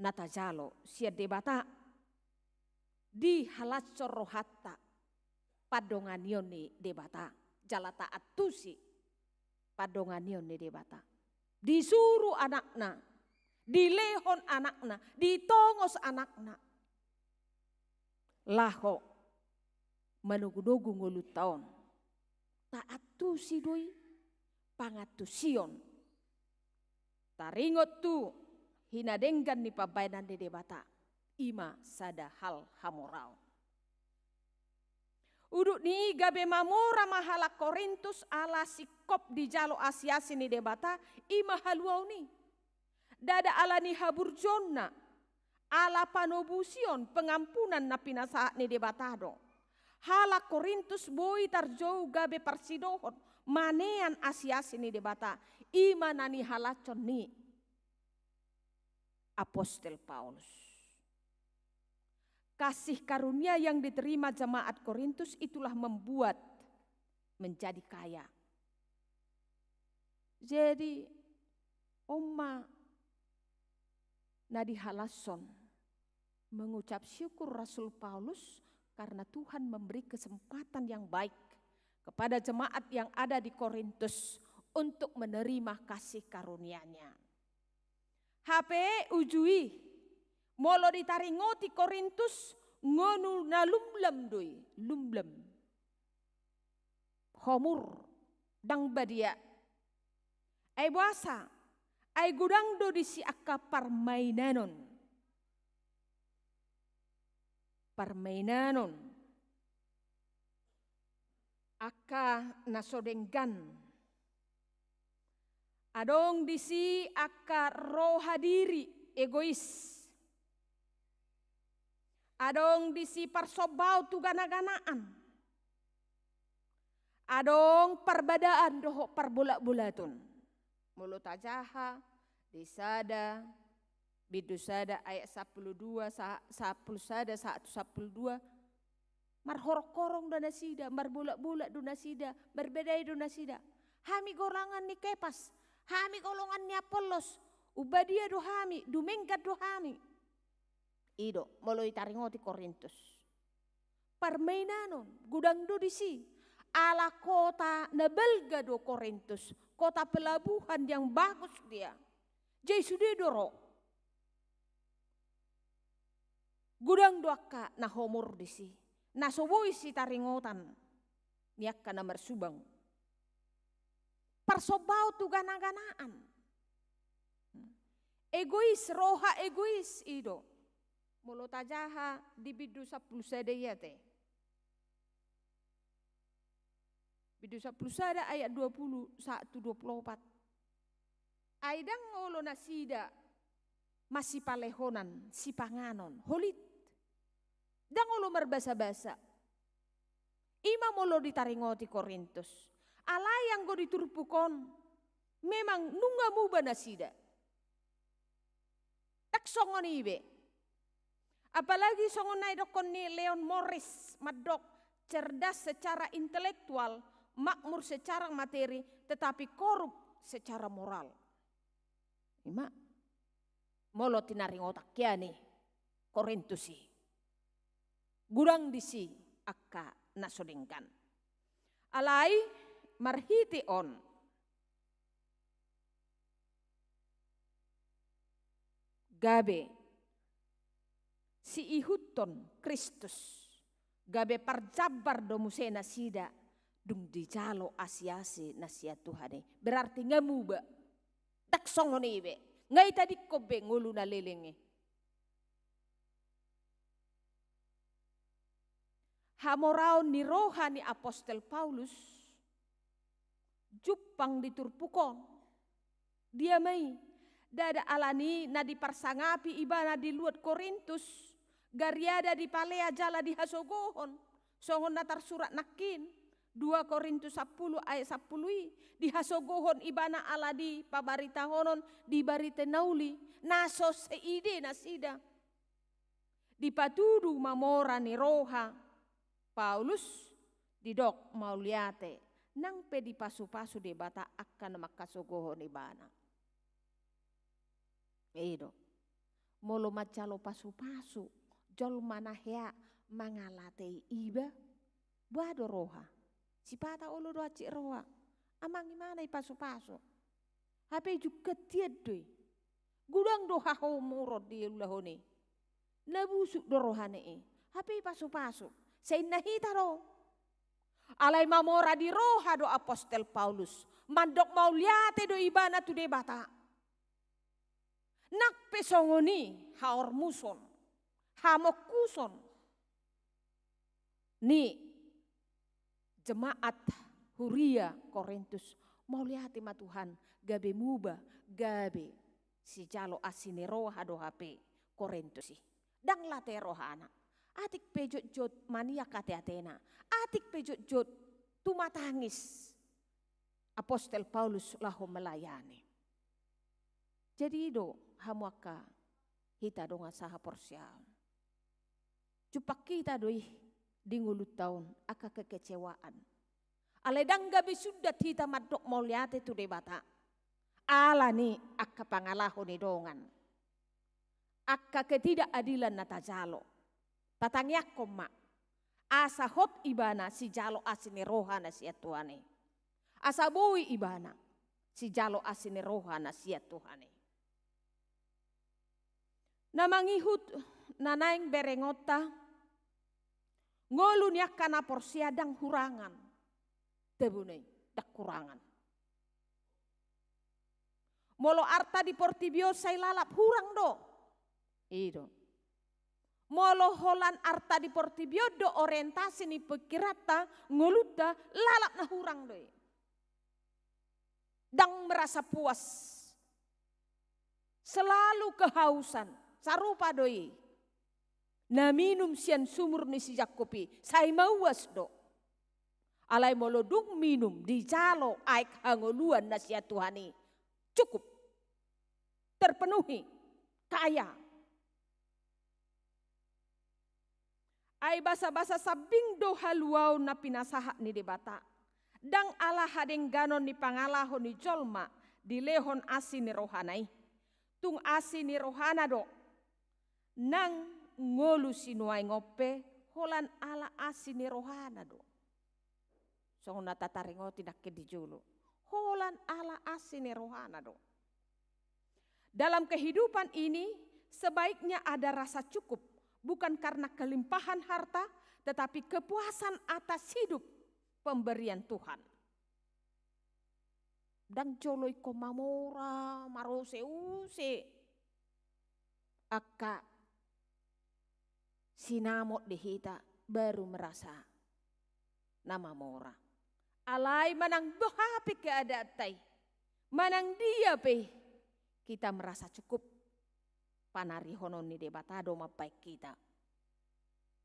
natajalo sia debata di halatsor rohatta padongan yoni debata jalata atusi padongan yoni debata disuruh anakna dilehon anakna ditongos anakna laho manugudogu ngulut taon taatusi doi pangatusion taringot tu hinadenggan ni pabainan di debata ima sada hal hamorau. Uduk ni gabe mamora mahala Korintus ala sikop di jalo asiasi ni debata ima haluau ni. Dada ala ni haburjonna ala panobusion pengampunan na pinasaat ni debatado. Hala Korintus boy tarjou gabe parsidohon manean asiasi ni debata ima nani halacon ni Apostel Paulus. Kasih karunia yang diterima jemaat Korintus itulah membuat menjadi kaya. Jadi Oma Nadi Halason mengucap syukur Rasul Paulus karena Tuhan memberi kesempatan yang baik kepada jemaat yang ada di Korintus untuk menerima kasih karunia-Nya. HP ujui molo ditaringoti Korintus ngonu na lumlem doi lumlem homur dang badia ai buasa ai gudang do disi akka permainanon akka nasodenggan adong disi akka roha diri egois. Adong disi parsobau tu gana-ganaan. Adong perbadaan doho parbola-bolatun. Mulut ajaha, disada, bidusada ayat 12, 11 112. Marhorok-korong donasida, marbolak-bolak donasida, berbedai donasida. Hami golongan ni Kepas, hami golongan ni Apolos, ubadia do hami, dumengkat do hami. Ido moloi taringoti Korintus. Permainanon gudang do disi ala kota nebelga do Korintus, kota pelabuhan yang bagus dia. Jai sudah doro. Gudang do akka na homor disi. Na soboi si taringotan. Niakka na marsubang. Persobau tu gana-ganaan. Egois, roha egois ido. Mulut ajaha di bidu 10 sadayate. Bidu 10 sada ayat 20 124. Aidang ngolo nasida masih palehonan si panganon holit. Dang ngolo merbasa-basa. Ima molo ditaringoti Korintus. Alayang go diturpukon. Memang nungamu banasida. Tak songon ibe. Apalagi songonai dokon ni Leon Morris madok cerdas secara intelektual, makmur secara materi, tetapi korup secara moral. Ima molo tinaring otak kiani Korintusi. Gurang disi akka nasodingkan. Alai marhiti on. Gabe si ihuton Kristus gabe parjabar domuse nasida dung dijalo asiasi nasia Tuhane berarti ngamuba tak songoni be ngai tadi kobe ngulu na lelenge Hamorao ni rohani Apostel Paulus, Jupang diturpukon. Dia mai, dada alani na diparsangapi ibana di luat Korintus, gariada di palea jala di hasogohon, songon natar surat nakin, 2 Korintus 10 ayat 10 di hasogohon ibana ala di pabaritahonon di barite nauli, naso seide nasida. Dipatudu mamora ni roha, Paulus didok mauliate, nang pe di pasu-pasu de bata akan makasogohon ibana. Edo, molo macalo pasu-pasu, jol manahya mangalate iba, bado roha. Si pata ulu doa cik roha, amang imana pasu-pasu. Hape juga tiadoi, gudang doha ho murod di ulahoni. Nabusuk do rohane hape pasu-pasu. Say nahita ro. Alay mamora di roha do Apostel Paulus. Mandok mauliate do ibana tu de bata. Nak pesongoni haor muson. Hamokuson. Ni jemaat Huria Korintus. Mauliate ma Tuhan. Gabe muba. Gabe si jalo asine roha do hape Korintus. Dang late rohana. Atik pejot-jot mania kate Athena. Atik pejot-jot tumatangis. Apostel Paulus lahu melayani. Jadi do hamuaka hita donga saha porsial. Cupak kita doi di ngulut tahun aka kekecewaan. Aledang gabi sudah hita madok mauliate tu debata. Ala ni aka pangalahu ni dongan. Aka ketidakadilan na tajalo. Tatangyak koma. Asa hot ibana si jalo asini rohana siya Tuhane. Asa bui ibana si jalo asini rohana siya Tuhane. Namangihut nanaing berengota. Ngolu niya kana porsiadang hurangan. Tebunay dak kurangan. Molo arta di portibio say lalap hurang do. Ido. Molo holan arta di portibio do orientasi ni pekirata ngoluta lalap na hurang do. Dang merasa puas. Selalu kehausan. Sarupa doi. Na minum sian sumur ni si Jakobi. Say mauas do. Alay molo dung minum di jalo aik hangoluan na siya Tuhani. Cukup. Terpenuhi. Kaya. Ay basa-basa sabing do haluaw na pinasaha ni debata. Dang ala hadeng ganon ni pangalaho ni jolma di lehon asi ni rohanay. Tung asi ni rohana do. Nang ngolu sinuay ngope holan ala asi ni rohana do. So natataringo tinake di julu. Holan ala asi ni rohana do. Dalam kehidupan ini sebaiknya ada rasa cukup. Bukan karena kelimpahan harta, tetapi kepuasan atas hidup pemberian Tuhan. Dan joloi komamora marose-use. Aka sinamot dihita baru merasa nama mora. Alai manang dohapi keadatai. Manang dia pe kita merasa cukup. Panari honon ni debatado mapaik kita.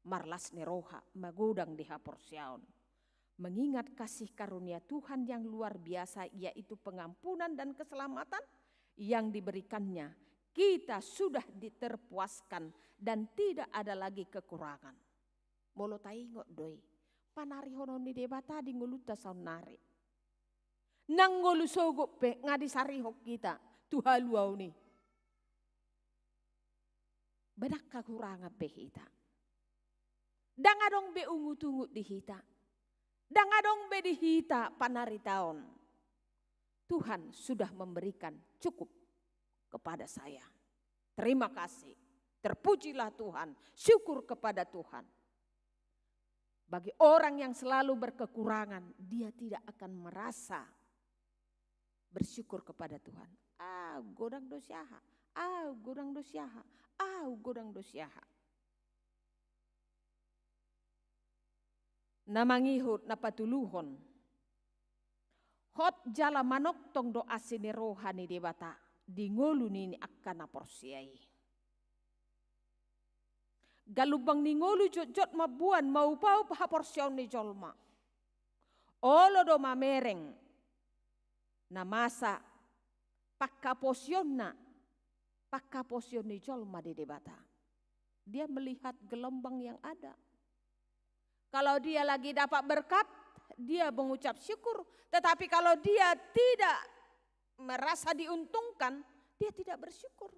Marlas ni roha magudang di haporsiaon. Mengingat kasih karunia Tuhan yang luar biasa yaitu pengampunan dan keselamatan yang diberikannya. Kita sudah diterpuaskan dan tidak ada lagi kekurangan. Molo taingot doi. Panari honon ni debata di nguluta saunari. Nang ngulu sogok pe ngadisarihok kita. Tuhaluau ni. Badak kekurangan be hita. Dang adong be ungut-ungut di hita. Dang adong be di hita panari taon. Tuhan sudah memberikan cukup kepada saya. Terima kasih. Terpujilah Tuhan. Syukur kepada Tuhan. Bagi orang yang selalu berkekurangan, dia tidak akan merasa bersyukur kepada Tuhan. Godang dosyaha. Godang dosyaha. Godang dosyaha. namangihut na patuluhon. Hot jala manok tong do asini rohani debata di ngolu nini akana porsiai. Galubang ni ngolu jot mabuan mau pau ha porsion ni jolma. Olo do mamereng na masa pakka posion ni jolma di debata. Dia melihat gelombang yang ada. Kalau dia lagi dapat berkat, dia mengucap syukur. Tetapi kalau dia tidak merasa diuntungkan, dia tidak bersyukur.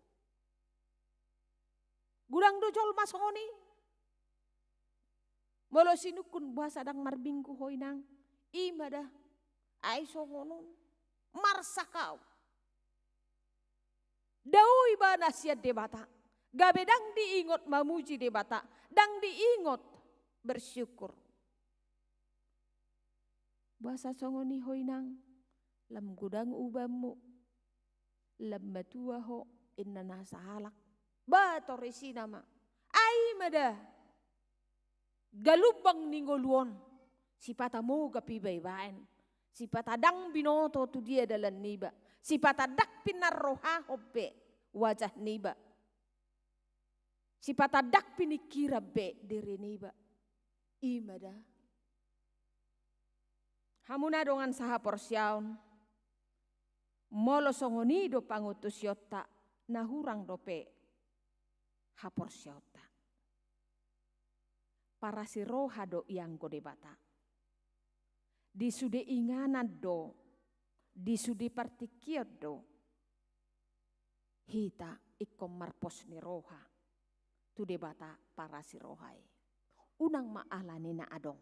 Gudang do jolma songoni. Molo sinukun bahasa dang marbingku hoinang. Imada ai songonon marsakau. Daui ba nasihat debata. Gabe dang diingot mamuji debata. Dang diingot bersyukur. Bahasa songoni hoinang. Lam gudang ubamu. Lam matua ho inna nasa halak. Ba torisi nama. Ai mada. Galubang ninggoluon. Si patamu kapibay-bayan. Si patadang binoto tu dia dalam niba. Si patadak pinarroha hobe wajah niba. Si patadak pinikira be diri niba. Imada. Hamuna dongan saha porsyaun. Molo songoni do pangutus yota. Nahurang dope. Haporsyota. Para si roha do yang debata. Di sude inganan do. Di sude partikiot do. Hita ikom marpos ni roha. Tu debata para si rohai. Unang maalani na adong.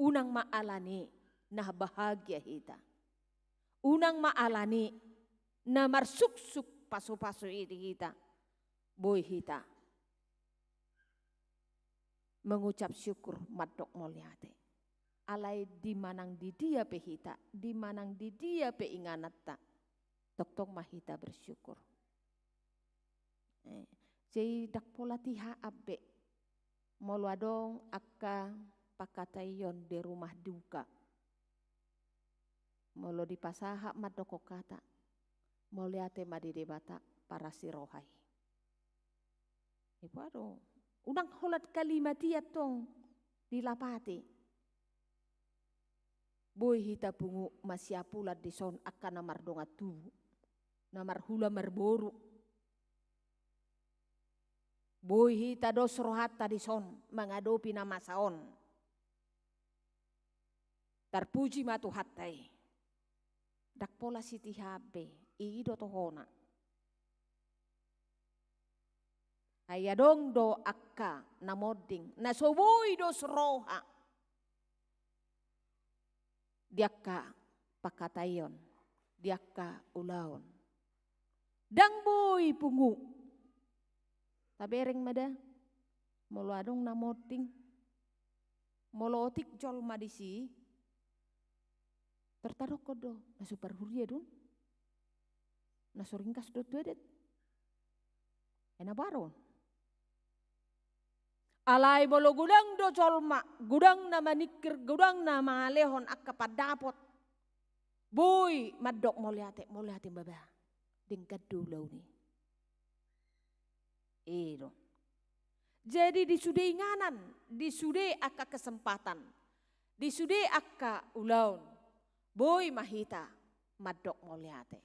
Unang maalani na bahagia hita. Unang maalani na marsuksuk paso-paso iti hita. Boy hita. Mengucap syukur madok molyate. Alay di manang di dia pe hita. Di manang di dia pe inganat ta. Tok-tok mahita bersyukur. Jadi dak pola tiha abe. Molo adong akka pakatayon di rumah duka. Molo di pasaha madoko kata. Molyate madi debata para si rohai. Ibu ado. Unang holat kalimat tiap tong dilapati. Boy hita pungu masyapulat di son akan namar dongat tu. Namar hula marboru. Boy hita dos rohata di son mengadopi nama saon. Terpuji matu hatai. Dak pola siti habe. Ido tohona. Ayadong do akka namoding. Nasoboy dos roha. Diakka pakatayon. Diakka ulaon. Dang boy pungu. Tabereng mada. Molo adong namoding. Molo otik jol madisi. Tertarok kodo. Nasupar huria dun. Nasuringkas do tuedet. Ena baron. Alay bolo gudang do colma, gudang na manikir, gudang na malehon akka padapot. Boy, madok molyate baba. Dingkat dulaw ni. Ero. Jadi disude inganan, disude akka kesempatan, disude akka ulaun. Boy mahita, madok molyate.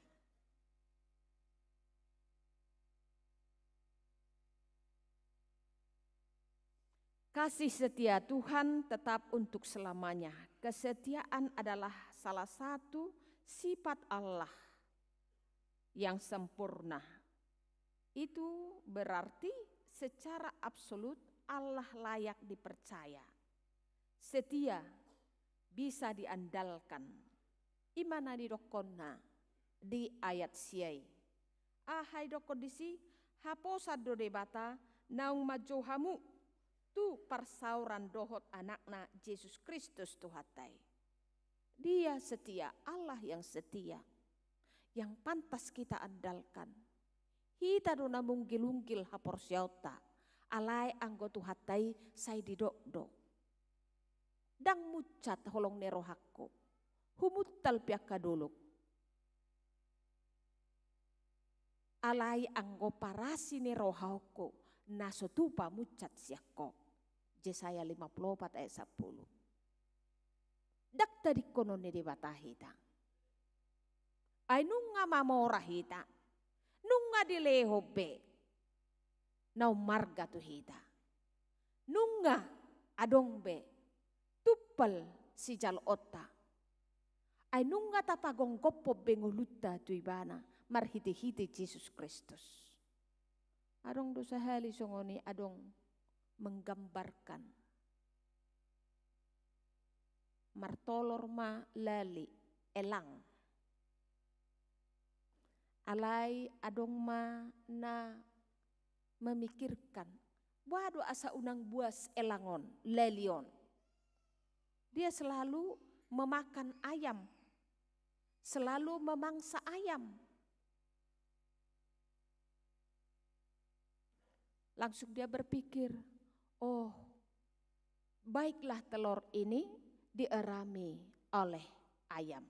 Kasih setia Tuhan tetap untuk selamanya. Kesetiaan adalah salah satu sifat Allah yang sempurna. Itu berarti secara absolut Allah layak dipercaya. Setia bisa diandalkan. Imana di dokonna di ayat siai. Ahai dokodisi haposad do debata naung majohamu. Tu persauran dohot anakna Yesus Kristus Tuhatai. Dia setia, Allah yang setia. Yang pantas kita andalkan. Hita do namung gilungkil haporsyauta. Alay anggo Tuhatai say didok-dok. dang mucat holong ne rohakku, humuttal piak kaduluk. Alai anggo parasi ne rohakku, nasotupa mucat siakko. Yesaya 54 ayat 10. Dak tadi kono ne debata hita. Ay nunga mamora hita. Nunga dilehobe. Nau marga tu hita. Nunga adong be. Tupal si jal otta. Ay nunga tapagong kopo bengolutta tu ibana. Marhiti-hiti Jesus Kristus. Adong dosa hali songoni adong menggambarkan. Martolor ma lali elang. Alai adong ma na memikirkan. Waduh asa unang buas elangon, lelion. Dia selalu memakan ayam. Selalu memangsa ayam. Langsung dia berpikir, oh baiklah telur ini dierami oleh ayam.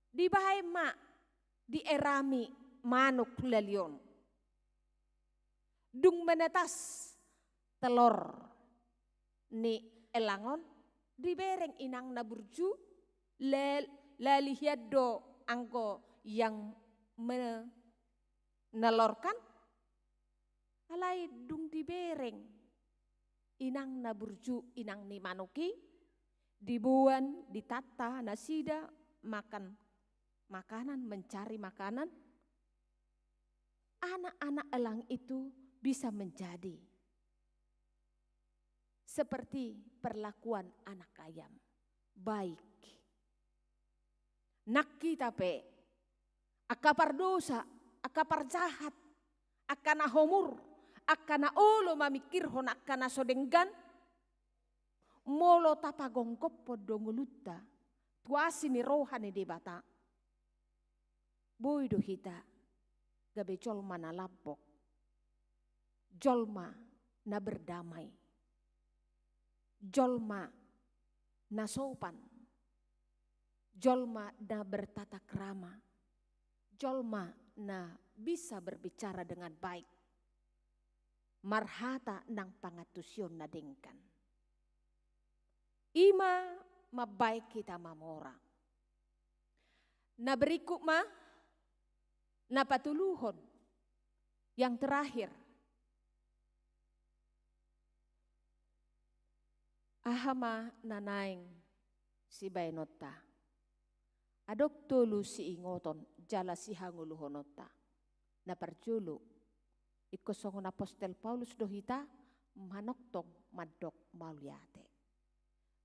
Dibahai mak dierami manuk lelion. Dung menetas telur ni elangon dibereng inang naburju lalihiado angko yang menelorkan alai dung dibereng inang naburju inang ni manuki dibuan ditata nasida makan makanan mencari makanan anak-anak elang itu bisa menjadi seperti perlakuan anak ayam baik nakki tape akapar dosa akapar jahat akana homur akana olo mamikir hon akana sodenggan molo tapagong koppo dongulutta tuasi ni rohani debata boy do hita gabe jolma na labbok jolma na berdamai jolma na sopan jolma na bertata krama jolma na bisa berbicara dengan baik marhata nang pangatusyon na dengkan ima mabaik kita mamora na berikut ma na patuluhon yang terakhir ahama nanaing si bainota adok tolu si ingoton jala si hanguluhonota na parjulu ikosongon apostel Paulus dohita manoktong madok mauliate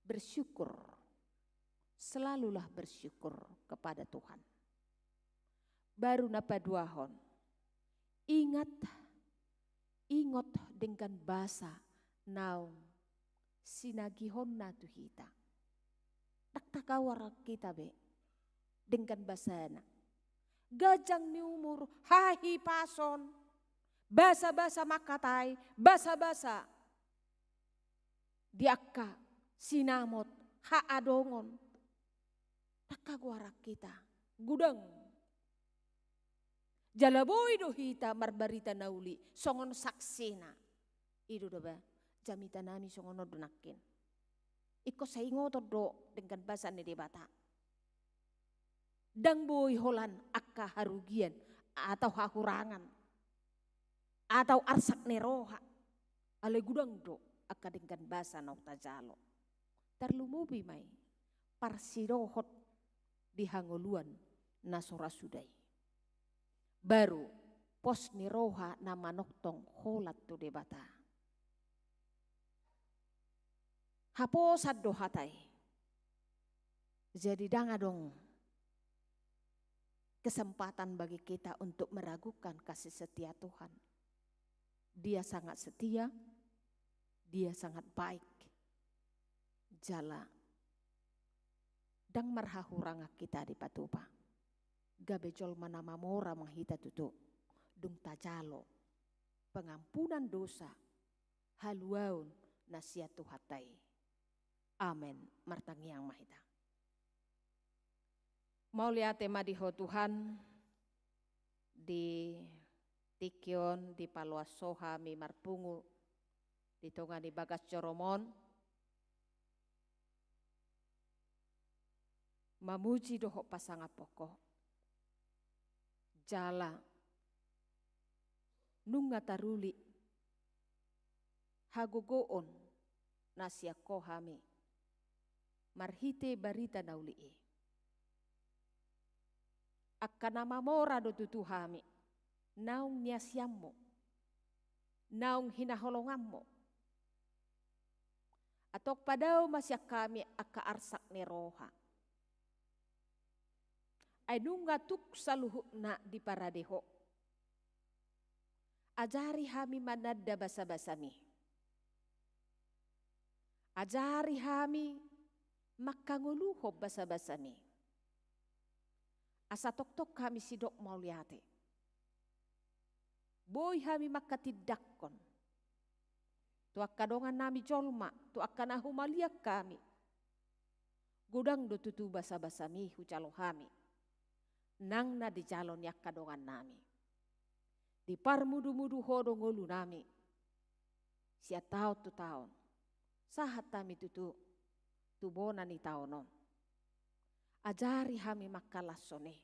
bersyukur selalulah bersyukur kepada Tuhan baru napa duahon ingat dengan bahasa naung sinagihon na tuhita taktakawara kita be dengan bahasa na gajang ni umur hahi pason basa-basa makatay basa-basa diakka sinamot haadongon takagwara kita gudang jalaboy dohita marbarita nauli songon saksina ido doba jamita nami songon donakin iko saingoto do dengan bahasa ni debata dang boy holan akka harugian atau hakurangan atau arsak neroha ale gudang do akka dengan bahasa nokta jalo terlumubi mai parsirohot di hangoluan nasora sudai baru pos niroha nama noktong holat tu debata haposat do hatai jadi danga dong kesempatan bagi kita untuk meragukan kasih setia Tuhan. Dia sangat setia, dia sangat baik. Jala dang marhahuranga kita di patupa. Gabejol manama mora menghita tutu. Dung tajalo pengampunan dosa haluaun nasia tuhatai. Amen. Martangiang mahita. Mau lihat tema diho Tuhan di Tikion, di Paluasoha, mi Marpungu, di Tonga di Bagas Coromon. Mamuji doho pasanga pokok. Jala nunga taruli hagogoon nasia kohami marhite barita naulii akkana mamora do tutuhami naung niasiammo naung hinaholongammo atok padao masya kami akka arsak neroha ay nunga tuk saluhukna di paradeho. Ajari hami manadda basa-basami. Ajari hami makanguluho basa-basami. Asa tok-tok kami sidok mauliate. Boy hami makatidakkon. Tu akadongan nami jolma, tu akana humaliak kami. Gudang do tutu basa-basami hucalo hami. Nang na di calon yak kadongan nami. Di parmudu-mudu hodo ngolu nami. Sia tau tu taon. Sahat tami tutu. Tubona ni taonon. Ajari hami makalasone.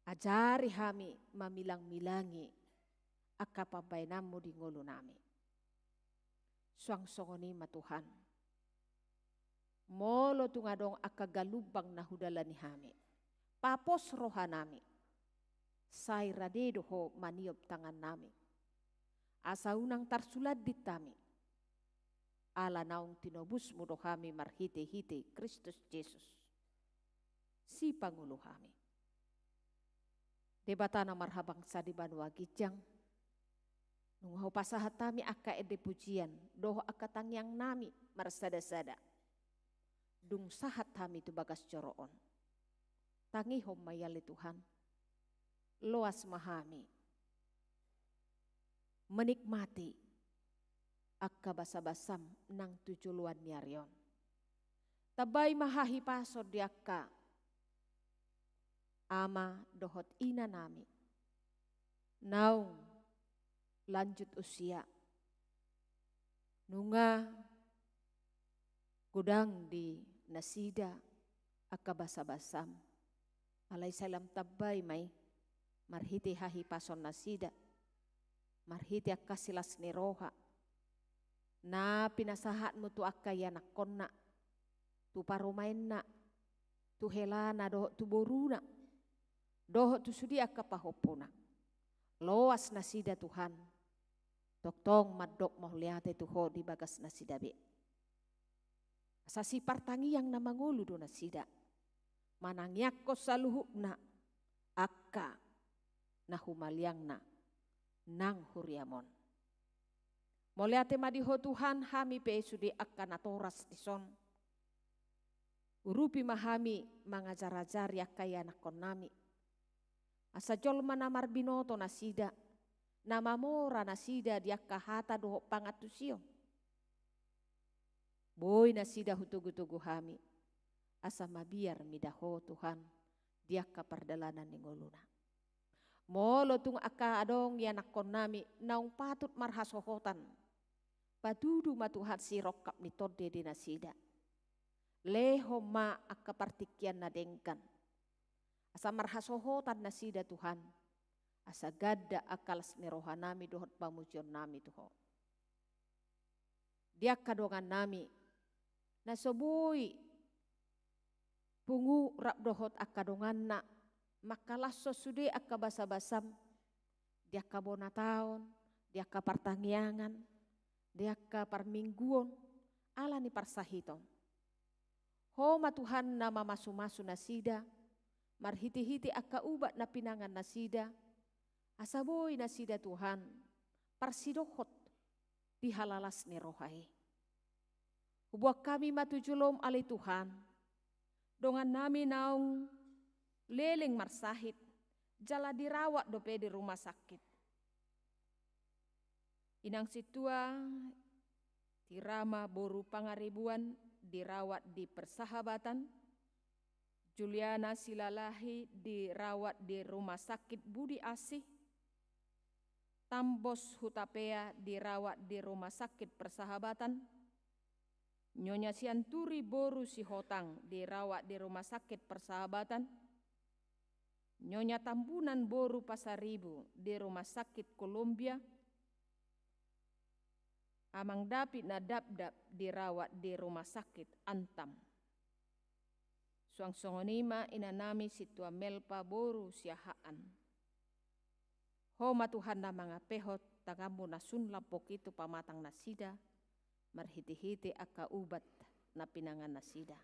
Ajari hami mamilang-milangi. Akapabainamu di ngolu nami. Suang-songoni matuhan. Molo tungadong akagalubang na hudalani hami. Papos rohanami. Sai radedo ho maniop tangan nami. Asa unang tarsulad ditami. Ala naung tinobus mudohami marhite-hite Kristus Yesus. Si panguluhami. Debatana marhabang sa di Banua Gijang. Nung ho pasahat tami akka ede pujian. Doho akka tangyang nami marsada-sada. Dung sahat tami tu Bagas Coroon. Tangihom mayali Tuhan, loas mahami, menikmati akka basa-basam nang tujuluan niaryon. Tabay mahahi pasod di akka, ama dohot ina nami, naung lanjut usia, nunga gudang di nasida akka basa-basam. Alay salam tabay may marhiti hahi pason nasida marhiti akka silas ni roha na pinasahat mo tu akka yanak konna tu parumain na tu helana doho tu boruna doho tu sudi akka pahopuna loas nasida Tuhan toktong madok mahliate tuho di Bagas nasida be asasi partangi yang namangulu do nasida manangyak ko saluhukna akka nahumalyangna nang huriamon. Moliate madiho Tuhan hami pe sudi akka natoras tison. Urupi mahami mangajar-ajar yakaya nakon nami. Asa jol manamar binoto nasida. Namamora nasida diakka hata doho pangatusio. Boy nasida hutugu-tugu hami. Asa mabiar midaho Tuhan diakka perdalanan ningoluna. Molo tung akka adong yanakon nami naung patut marhasohotan. Padudu matuhat sirokap mitode di nasida. Leho ma akka partikian nadengkan. Asa marhasohotan nasida Tuhan. Asa gadda akalas niroha nami dohot pamujon nami tuho. Diakka dongan nami nasobui pungu rap dohot akka dongan na makalaso sude akka basa-basam diakka bona taon diakka partangyangan diakka parmingguon ala ni parsahiton homa Tuhan nama masu-masu nasida marhiti-hiti akka ubat na pinangan nasida asaboy nasida Tuhan parsidohot dihalalas ni rohai hubuak kami matujulom alay Tuhan dongan nami naung leleng marsahit jala dirawat dope di rumah sakit. Inang situa Tirama Boru Pangaribuan dirawat di Persahabatan, Juliana Silalahi dirawat di Rumah Sakit Budi Asih, Tambos Hutapea dirawat di Rumah Sakit Persahabatan, Nyonya Sianturi Boru Sihotang dirawat di Rumah Sakit Persahabatan, Nyonya Tambunan Boru Pasaribu di Rumah Sakit Columbia, Amang Dapi Nadabdab dirawat di Rumah Sakit Antam. Suang songonima inanami situa Melpa Boru Siahaan. Homa Tuhan na mga pehot tangamu nasun lapok itu pamatang nasida, marhiti-hiti aka ubat na pinangan nasida.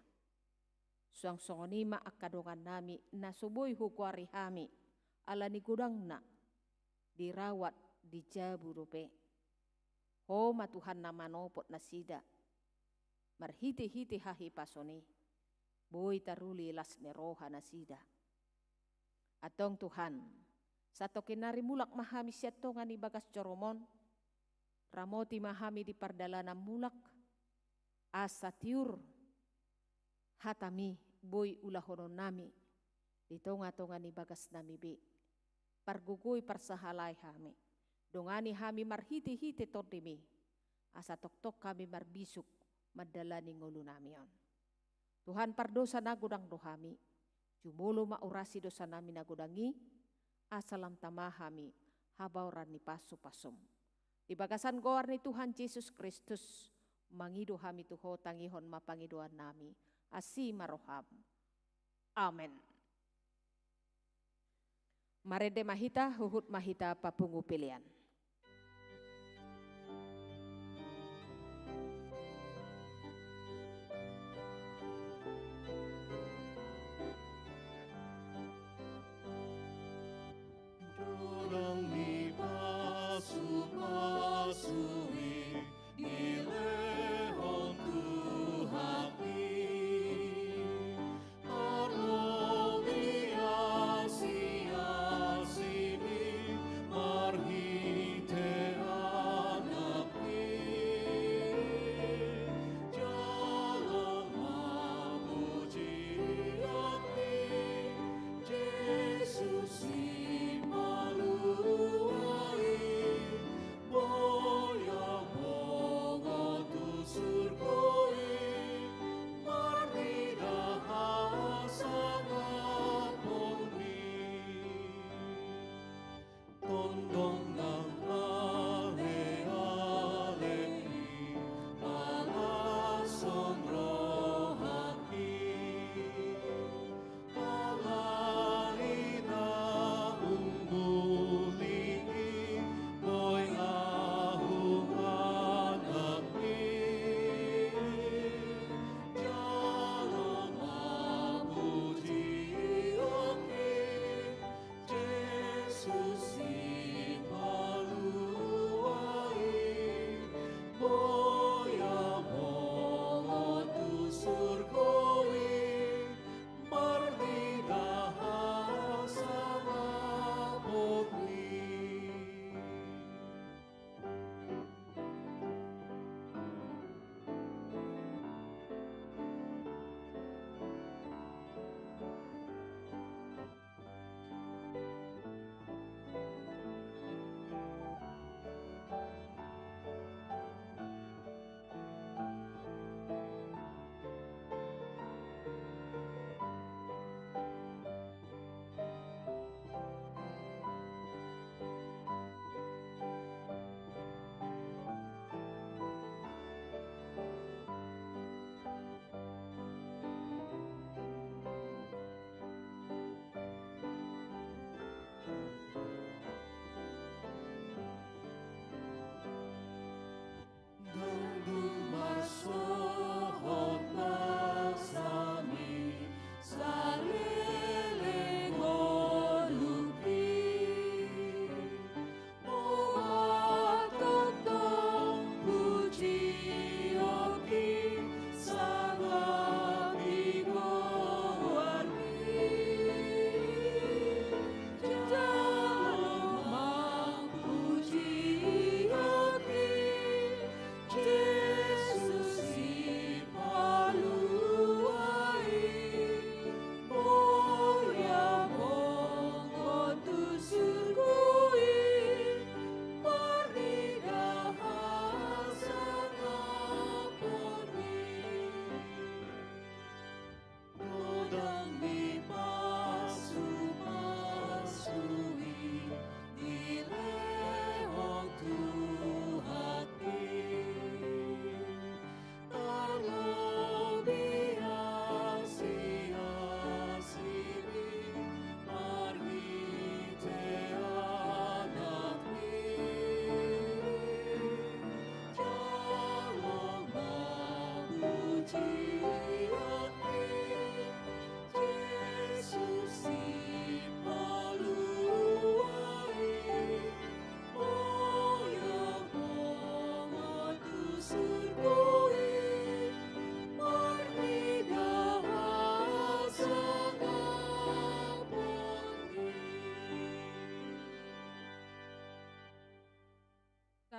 Suang songonima akadongan nami nasuboy hukwari hami ala ni gudang na dirawat di Jabu Rupe. Homa Tuhan na manopot nasida, marhiti-hiti hahi pasoni. Boy taruli las neroha nasida. Atong Tuhan, sato kinari mulak mahami siyato nga ni bagas coromon, ramoti mahami di pardalanan mulak, asa tiur, hatami boy ulahonon nami, di tonga-tonga ni bagas nami bi, pargugoy parsahalay hami, dongani hami marhiti-hiti tordimi, asa tok-tok kami marbisuk, madala ni ngulu namion. Tuhan pardosa na gudang dohami, jumulo maurasi dosa nami na gudangi, asalam tamahami, habauran ni pasu-pasum. Di bagasan goar ni Tuhan Yesus Kristus, mangido hami tuho tangihon mapangiduan nami, asi maroham. Amen. Marede mahita, huhut mahita papungu pilihan. Dorang ni pasu-pasui ilehon Tuhapi, arlomi asi-asimi marhi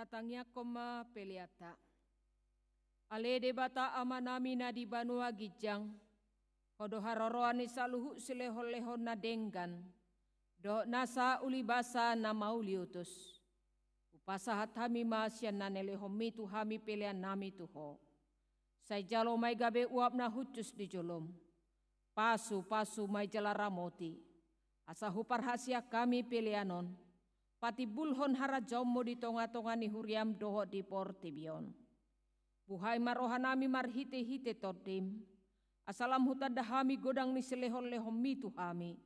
Hatangnya koma peliata. Ale debata amanami na di Banua Gijang. Hodo haroroani saluhu sileho-leho na denggan. Do nasa ulibasa na mauliutus. Upasahat hami masyan na neleho mitu hami pelian nami tuho. Say jalo may gabe uap na hutus di jolom. Pasu may jala ramoti. Asa huparhasia kami pelianon. Pati bulhon hara jommo di tonga-tonga ni huriam doho di portibion. Buhay marohanami marhite-hite todim. Asalam hutada hami godang ni selehon-lehon mitu hami.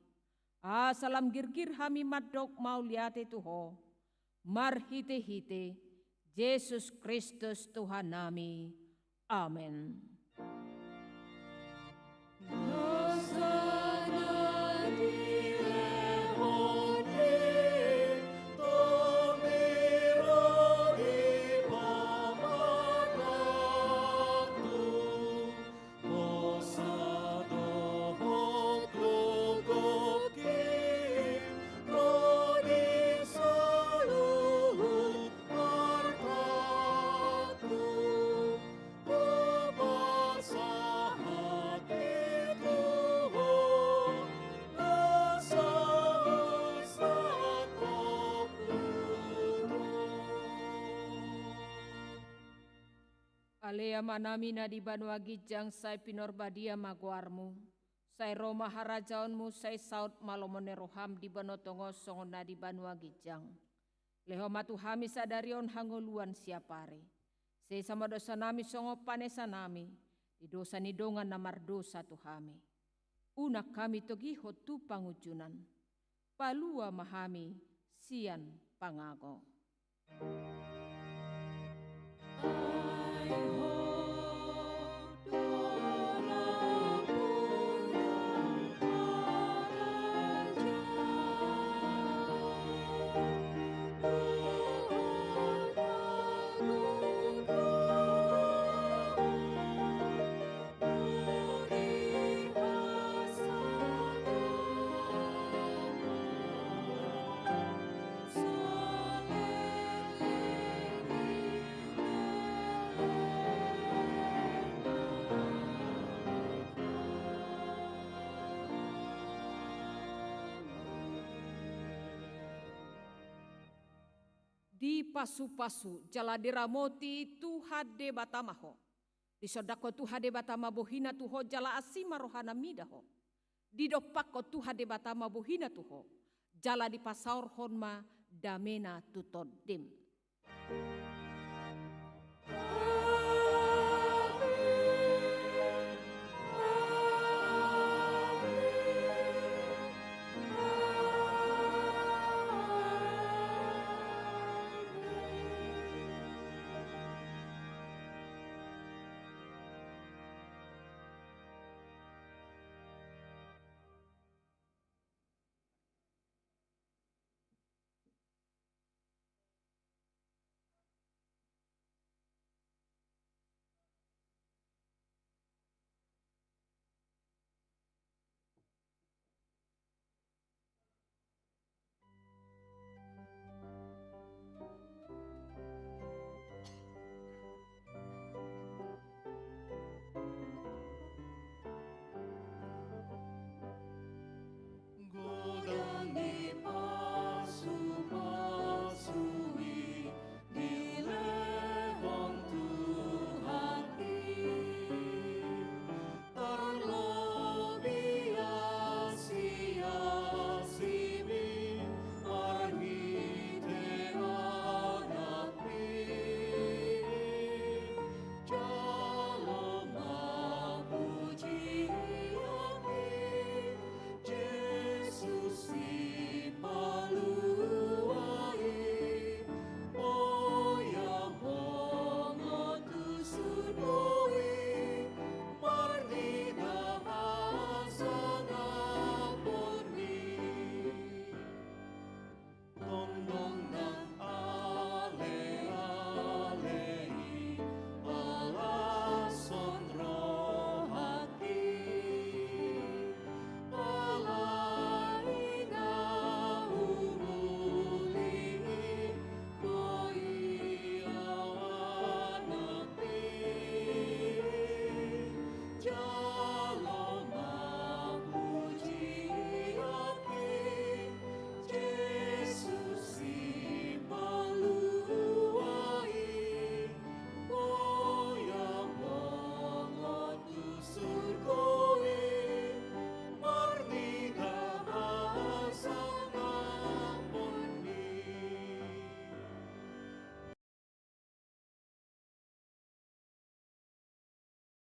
Asalam girgir hami madok mau liate tuho. Marhite-hite. Yesus Kristus Tuhan nami. Amen. Alea manami na di Banua Gijang say pinorbadia maguarmu. Say Roma harajaonmu say saut malomone roham di Banotongo songon na di Banua Gijang. Leho matu hami sadarion hangoluan siapare. Say sama dosa nami songo panesa nami. Di dosa ni dongan namar dosa tu hami. Unak kami togi hotu pangujunan. Palua mahami sian pangago. Di pasu-pasu jala diramoti tuhade batamaho. Di sodako tuhade batama bohina tuho jala asima rohana midaho. Di dopako tuhade batama bohina tuho jala di pasaur honma damena tutodim.